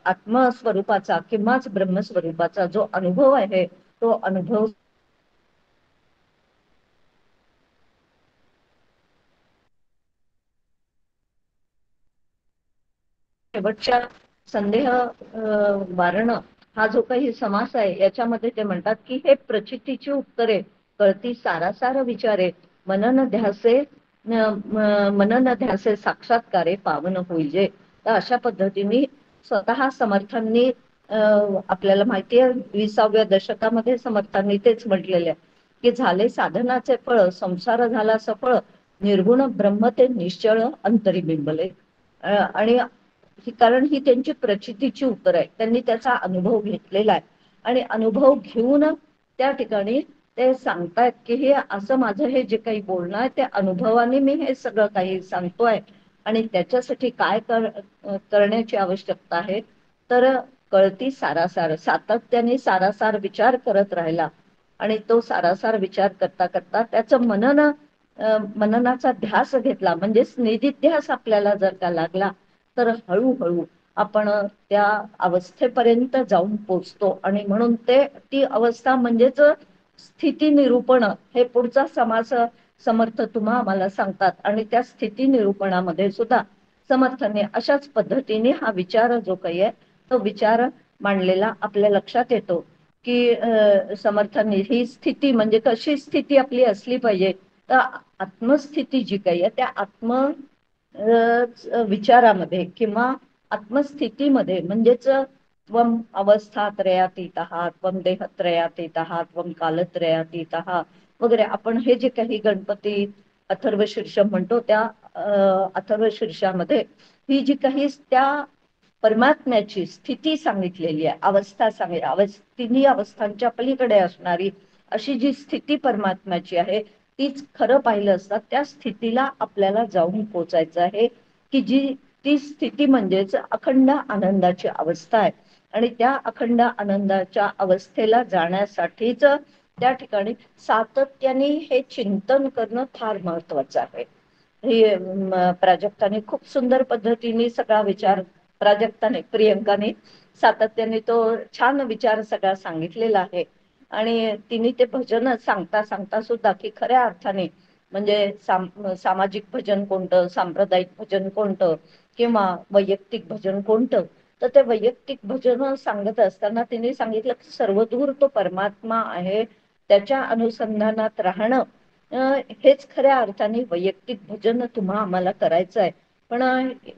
आत्मस्वरूपाचा किंवाच ब्रह्मस्वरूपाचा जो अनुभव आहे तो अनुभव शेवटच्या संदेह वारणं हा जो काही समास आहे याच्यामध्ये ते म्हणतात की हे प्रचितीची उत्तरे कळती सारासार विचारे मनन ध्यासे मनन ध्यासे साक्षात्कारे पावन होईजे. तर अशा पद्धतीने स्वतः समर्थांनी आपल्याला माहिती आहे 20व्या दशकामध्ये समर्थांनी तेच म्हटलेले आहे की झाले साधनाचे फळ संसार झाला सफळ निर्गुण ब्रह्म ते निश्चळ अंतरी बिंबले. आणि कारण ही त्यांची प्रचितीची उत्तर आहे, त्यांनी त्याचा अनुभव घेतलेला आहे. आणि अनुभव घेऊन त्या ठिकाणी ते सांगतायत की हे असं माझं हे जे काही बोलणं आहे त्या अनुभवाने मी हे सगळं काही सांगतोय. आणि त्याच्यासाठी काय करण्याची आवश्यकता आहे तर कळती सारासार सातत्याने सारासार विचार करत राहिला आणि तो सारासार विचार करता करता त्याचं मननाचा ध्यास घेतला म्हणजे निधिध्यास आपल्याला जर का लागला तर हळूहळू आपण त्या अवस्थेपर्यंत जाऊन पोचतो. आणि म्हणून ती अवस्था म्हणजेच स्थिती निरूपण हे पुढचा समास समर्थ तुम्हा आम्हाला सांगतात. आणि त्या स्थिती निरूपणामध्ये सुद्धा समर्थांनी अशाच पद्धतीने हा विचार जो काही आहे तो विचार मांडलेला आपल्या लक्षात येतो की समर्थांनी ही स्थिती म्हणजे कशी स्थिती आपली असली पाहिजे, तर आत्मस्थिती जी काही आहे त्या विचारामध्ये किंवा आत्मस्थितीमध्ये म्हणजेच त्वम अवस्थात्रयातीतः, त्वम देहत्रयातीतः, त्वम कालत्रयातीतः वगैरे आपण हे जे काही गणपती अथर्व शीर्ष म्हणतो त्या अथर्व शीर्षामध्ये ही जी काही त्या परमात्म्याची स्थिती सांगितलेली आहे, अवस्था तिन्ही अवस्थांच्या पलीकडे असणारी अशी जी स्थिती परमात्म्याची आहे, तीच खरं पाहिलं असता त्या स्थितीला आपल्याला जाऊन पोचायचं आहे की ती स्थिती म्हणजेच अखंड आनंदाची अवस्था आहे. आणि त्या अखंड आनंदाच्या अवस्थेला जाण्यासाठीच त्या ठिकाणी सातत्याने हे चिंतन करणं फार महत्वाचं आहे. ही प्राजक्ताने खूप सुंदर पद्धतीने सगळा विचार, प्राजक्ताने प्रियंकाने सातत्याने तो छान विचार सगळा सांगितलेला आहे. आणि तिने ते भजन सांगता सांगता सुद्धा की खऱ्या अर्थाने म्हणजे सामाजिक भजन कोणतं, सांप्रदायिक भजन कोणतं किंवा वैयक्तिक भजन कोणतं, तर ते वैयक्तिक भजन सांगत असताना तिने सांगितलं की सर्वदूर तो परमात्मा आहे, त्याच्या अनुसंधानात राहणं हेच खऱ्या अर्थाने वैयक्तिक भजन तुम्हा आम्हाला करायचं आहे. पण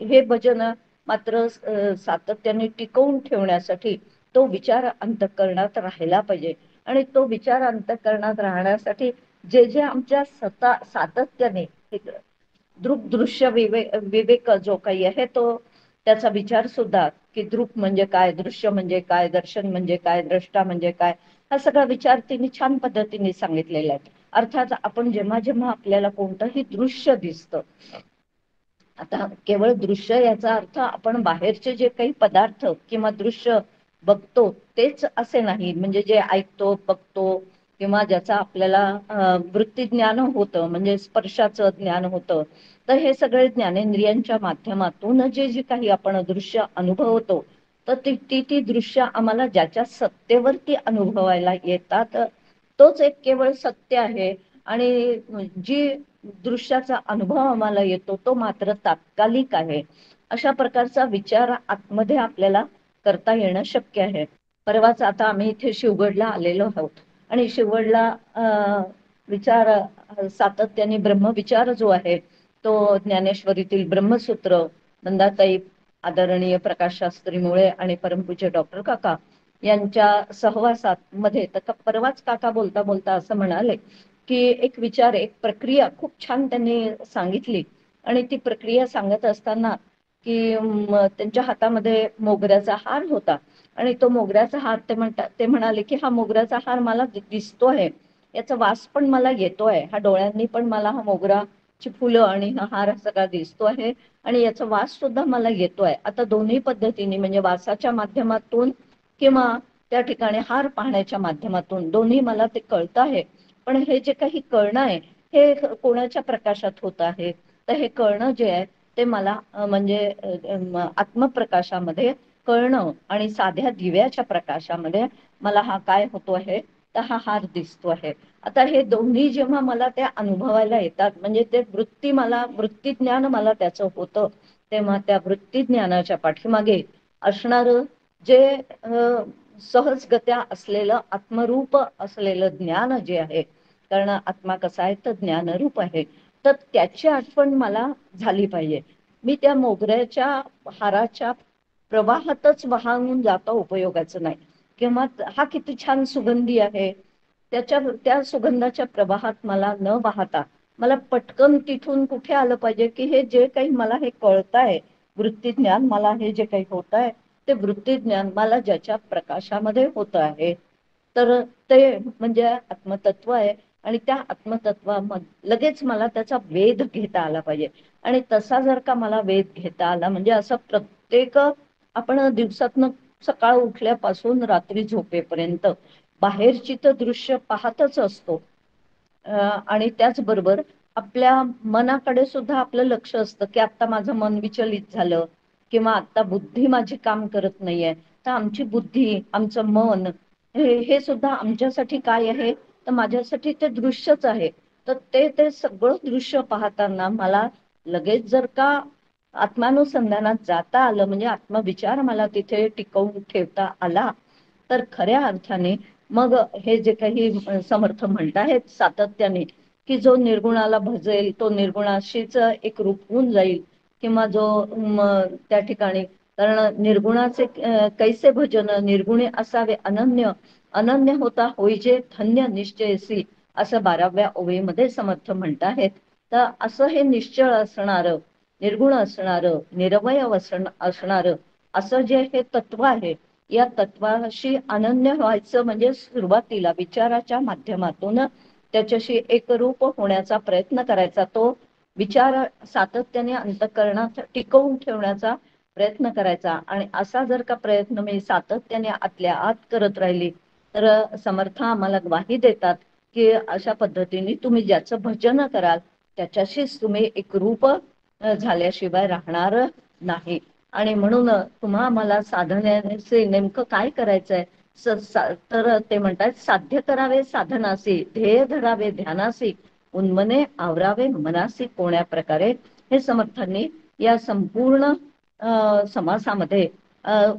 हे भजन मात्र सातत्याने टिकवून ठेवण्यासाठी तो विचार अंतःकरणात राहिला पाहिजे. आणि तो विचार अंतःकरणात राहण्यासाठी जे जे आमच्या सातत्याने दृश्य विवेक जो काही आहे तो त्याचा विचार सुद्धा की दृक म्हणजे काय, दृश्य म्हणजे काय, दर्शन म्हणजे काय, द्रष्टा म्हणजे काय, हा सगळा विचार तिने छान पद्धतीने सांगितलेला आहे. अर्थात आपण जेव्हा जेव्हा आपल्याला कोणतंही दृश्य दिसतं, आता केवळ दृश्य याचा अर्थ आपण बाहेरचे जे काही पदार्थ किंवा दृश्य बघतो तेच असे नाही, म्हणजे जे ऐकतो बघतो किंवा ज्याचा आपल्याला वृत्ती ज्ञान होतं म्हणजे स्पर्शाचं ज्ञान होतं, तर हे सगळे ज्ञानेंद्रियांच्या माध्यमातून जे काही आपण दृश्य अनुभवतो, तर ती दृश्य आम्हाला ज्याच्या सत्तेवरती अनुभवायला येतात तोच एक केवळ सत्य आहे. आणि जी दृश्याचा अनुभव आम्हाला येतो तो मात्र तात्कालिक आहे. अशा प्रकारचा विचार आतमध्ये आपल्याला करता येणं शक्य आहे. परवाच आता आम्ही इथे शिवगडला आलेलो आहोत आणि शिवगडला विचार सातत्याने ब्रह्मविचार जो आहे तो ज्ञानेश्वरीतील ब्रह्मसूत्र नंदाताई आदरणीय प्रकाश शास्त्री मुळे आणि परमपूज्य डॉक्टर काका यांच्या सहवासात मध्ये तर परवाच काका बोलता बोलता असं म्हणाले की एक विचार, एक प्रक्रिया खूप छान त्यांनी सांगितली. आणि ती प्रक्रिया सांगत असताना की त्यांच्या हातामध्ये मोगऱ्याचा हार होता आणि तो मोगऱ्याचा हार ते म्हणाले की हा मोगऱ्याचा हार मला दिसतो आहे, याचा वास पण मला येतो आहे, हा डोळ्यांनी पण मला हा मोगराची फुलं आणि हा हार सगळा दिसतो आहे आणि याचा वास सुद्धा मला येतो आहे. आता दोन्ही पद्धतीने म्हणजे वासाच्या माध्यमातून किंवा त्या ठिकाणी हार पाहण्याच्या माध्यमातून दोन्ही मला ते कळतं आहे. पण हे जे काही कळणं आहे हे कोणाच्या प्रकाशात होत आहे, तर हे कळणं जे आहे ते मला म्हणजे आत्मप्रकाशामध्ये कळणं आणि साध्या दिव्याच्या प्रकाशामध्ये मला हा काय होतो आहे, तर हा हार दिसतो आहे. आता हे दोन्ही जेव्हा मला ते अनुभवायला येतात म्हणजे ते वृत्ती ज्ञान मला त्याचं होतं, तेव्हा त्या वृत्ती ज्ञानाच्या पाठीमागे असणार जे सहजगत्या असलेलं आत्मरूप असलेलं ज्ञान जे आहे, कारण आत्मा कसा आहे तर ज्ञानरूप आहे, तर त्याची आठवण मला झाली पाहिजे. मी त्या मोगऱ्याच्या हाराच्या प्रवाहातच वाहून जाता उपयोगाचं नाही. किंवा हा किती छान सुगंधी आहे त्या सुगंधाच्या प्रवाहात मला न वाहता मला पटकन तिथून कुठे आलं पाहिजे की हे जे काही मला हे कळतंय वृत्ती ज्ञान, मला हे जे काही होत आहे ते वृत्ती ज्ञान मला ज्याच्या प्रकाशामध्ये होत आहे, तर ते म्हणजे आत्मतत्व आहे. आणि त्या आत्मतत्वामध्ये लगेच मला त्याचा वेध घेता आला पाहिजे. आणि तसा जर का मला वेध घेता आला म्हणजे असं प्रत्येक आपण दिवसातनं सकाळ उठल्यापासून रात्री झोपेपर्यंत बाहेरची तर दृश्य पाहतच असतो आणि त्याचबरोबर आपल्या मनाकडे सुद्धा आपलं लक्ष असतं की आता माझं मन विचलित झालं किंवा आता बुद्धी माझी काम करत नाहीये, तर आमची बुद्धी, आमचं मन हे सुद्धा आमच्यासाठी काय आहे, तर माझ्यासाठी ते दृश्यच आहे. तर ते सगळं दृश्य पाहताना मला लगेच जर का आत्मानुसंधानात जाता आलं, म्हणजे आत्मविचार मला तिथे टिकवून ठेवता आला, तर खऱ्या अर्थाने मग हे जे काही समर्थ म्हणताहेत सातत्याने, की जो निर्गुणाला भजेल तो निर्गुणाशीच एक रूप होऊन जाईल, किंवा जो त्या ठिकाणी, कारण निर्गुणाचे कैसे भजन निर्गुणे असावे अनन्य, अनन्य होता होईजे धन्य निश्चयसी, असं 12व्या ओवीमध्ये समर्थ म्हणताहेत. तर असं हे निश्चळ असणारं, निर्गुण असणारं, निरवयव असणारं असं जे हे तत्व आहे, या तत्वाशी अनन्य व्हायचं म्हणजे सुरुवातीला विचाराच्या माध्यमातून त्याच्याशी एकरूप होण्याचा प्रयत्न करायचा, तो विचार सातत्याने अंतःकरणात टिकवून ठेवण्याचा प्रयत्न करायचा. आणि असा जर का प्रयत्न मी सातत्याने आतल्या आत करत राहिली, तर समर्थ आम्हाला ग्वाही देतात की अशा पद्धतीने तुम्ही ज्याचं भजन कराल त्याच्याशीच तुम्ही एकरूप झाल्याशिवाय राहणार नाही. आणि म्हणून तुम्हा मला साधण्याचे नेमकं काय करायचंय, तर ते म्हणतात साध्य करावे साधनासी, ध्येय धरावे ध्यानासी, उन्मने आवरावे मनासी कोण्या प्रकारे, हे समर्थांनी या संपूर्ण समासामध्ये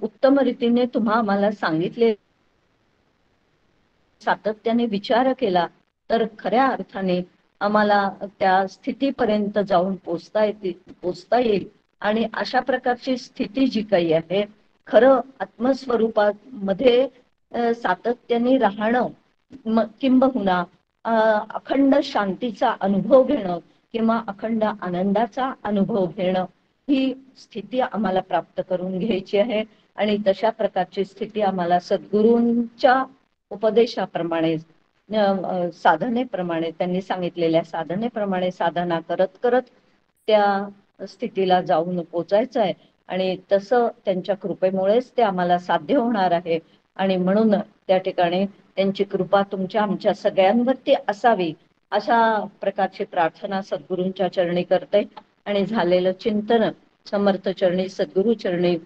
उत्तम रीतीने तुम्हा आम्हाला सांगितले. सातत्याने विचार केला तर खऱ्या अर्थाने आम्हाला त्या स्थितीपर्यंत जाऊन पोचता येईल. आणि अशा प्रकारची स्थिती जी काही आहे, खरं आत्मस्वरूपामध्ये सातत्याने राहणं, किंबहुना अखंड शांतीचा अनुभव घेणं किंवा अखंड आनंदाचा अनुभव घेणं, ही स्थिती आम्हाला प्राप्त करून घ्यायची आहे. आणि तशा प्रकारची स्थिती आम्हाला सद्गुरूंच्या उपदेशाप्रमाणे, साधनेप्रमाणे, त्यांनी सांगितलेल्या साधनेप्रमाणे साधना करत करत त्या स्थितीला जाऊन पोचायचं आहे. आणि तसं त्यांच्या कृपेमुळेच ते आम्हाला साध्य होणार आहे. आणि म्हणून त्या ठिकाणी त्यांची कृपा तुमच्या आमच्या सगळ्यांवरती असावी, अशा प्रकारची प्रार्थना सद्गुरूंच्या चरणी करते. आणि झालेलं चिंतन समर्थ चरणी, सद्गुरु चरणी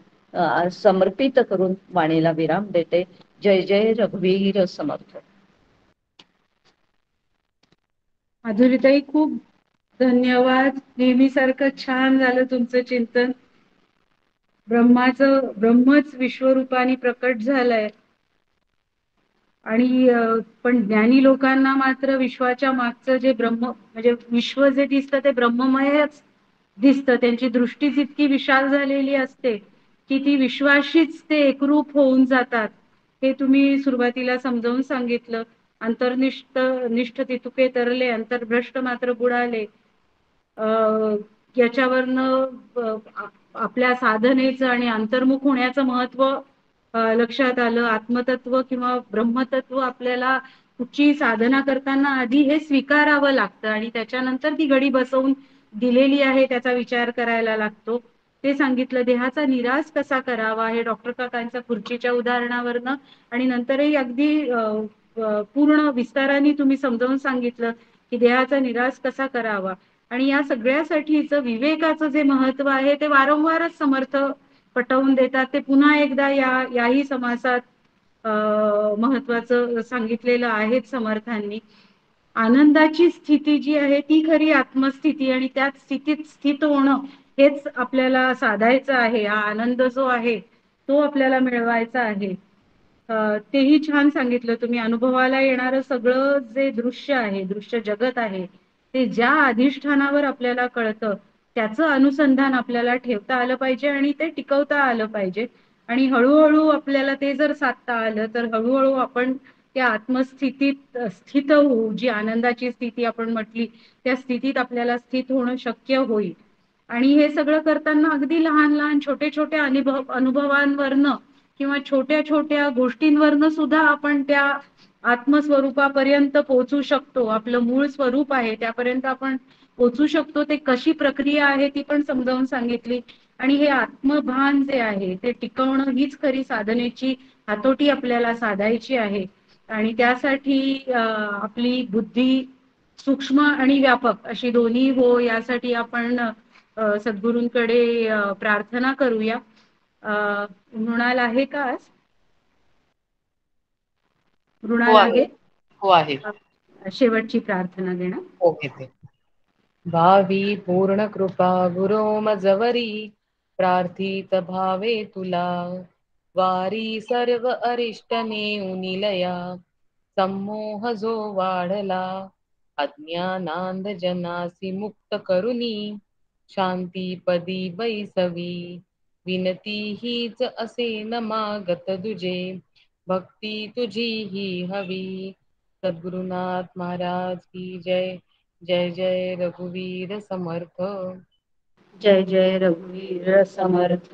समर्पित करून वाणीला विराम देते. जय जय रघुवीर समर्थ. माधुरीताई, खूप धन्यवाद. नेहमीसारखं छान झालं तुमचं चिंतन. ब्रह्मच विश्वरूपाने प्रकट झालंय. आणि पण ज्ञानी लोकांना मात्र विश्वाच्या मागचं जे ब्रह्म, म्हणजे विश्व जे दिसतं ते ब्रह्ममयच दिसतं. त्यांची दृष्टीच इतकी विशाल झालेली असते की ती विश्वाशीच ते एकरूप होऊन जातात. हे तुम्ही सुरुवातीला समजावून सांगितलं. निष्ठ तितुके तरले, अंतर्भ्रष्ट मात्र बुडाले. याच्यावरनं आपल्या साधनेचं आणि अंतर्मुख होण्याचं महत्व लक्षात आलं. आत्मतत्व किंवा ब्रह्मतत्व आपल्याला कुठची साधना करताना आधी हे स्वीकारावं लागतं आणि त्याच्यानंतर ती गडी बसवून दिलेली आहे त्याचा विचार करायला लागतो. ते सांगितलं. देहाचा निराश कसा करावा हे डॉक्टर काकांच्या खुर्चीच्या उदाहरणावरनं आणि नंतरही अगदी पूर्ण विस्ताराने तुम्ही समजावून सांगितलं की देहाचा निराश कसा करावा. आणि या सगळ्यासाठीचं विवेकाचं जे महत्व आहे ते वारंवारच समर्थ पटवून देतात. ते पुन्हा एकदा याही समासात महत्वाचं सांगितलेलं आहे समर्थांनी. आनंदाची स्थिती जी आहे ती खरी आत्मस्थिती आणि त्याच स्थितीत स्थित होणं हेच आपल्याला साधायचं आहे. हा आनंद जो आहे तो आपल्याला मिळवायचा आहे. तेही छान सांगितलं तुम्ही. अनुभवाला येणारं सगळं जे दृश्य आहे, दृश्य जगत आहे, ते ज्या अधिष्ठानावर आपल्याला कळतं त्याचं अनुसंधान आपल्याला ठेवता आलं पाहिजे आणि ते टिकवता आलं पाहिजे. आणि हळूहळू आपल्याला ते जर साधता आलं तर हळूहळू आपण त्या आत्मस्थितीत स्थित होऊ. जी आनंदाची स्थिती आपण म्हटली त्या स्थितीत आपल्याला स्थित होणं शक्य होईल. आणि हे सगळं करताना अगदी लहान लहान छोटे छोटे अनुभवांवरनं किंवा छोट्या छोट्या गोष्टींवरनं सुद्धा आपण त्या आत्मस्वरूपापर्यंत पोहोचू शकतो. आपलं मूळ स्वरूप आहे त्यापर्यंत आपण पोहोचू शकतो. ते कशी प्रक्रिया आहे ती पण समजावून सांगितली. आणि हे आत्मभान जे आहे ते टिकवणं हीच खरी साधनेची हातोटी आपल्याला साधायची आहे. आणि त्यासाठी आपली बुद्धी सूक्ष्म आणि व्यापक अशी दोन्ही हो, यासाठी आपण सद्गुरूंकडे प्रार्थना करूया. मृणाल आहे का आज? हो मृणाल आहे. आहे? हो आहे. शेवटची प्रार्थना देणार. हो घेते. भावी पूर्ण कृपा गुरो मजवरी प्रार्थित भावे तुला वारी सर्व अरिष्ट नेऊनिलया संमोह जो वाढला अज्ञानांध जनासी मुक्त करुनी शांती पदी बैसवी विनती हीच असे न मागत दुजे भक्ती तुझी ही हवी सद्गुरुनाथ महाराज की जय जय जय रघुवीर समर्थ जय जय रघुवीर समर्थ.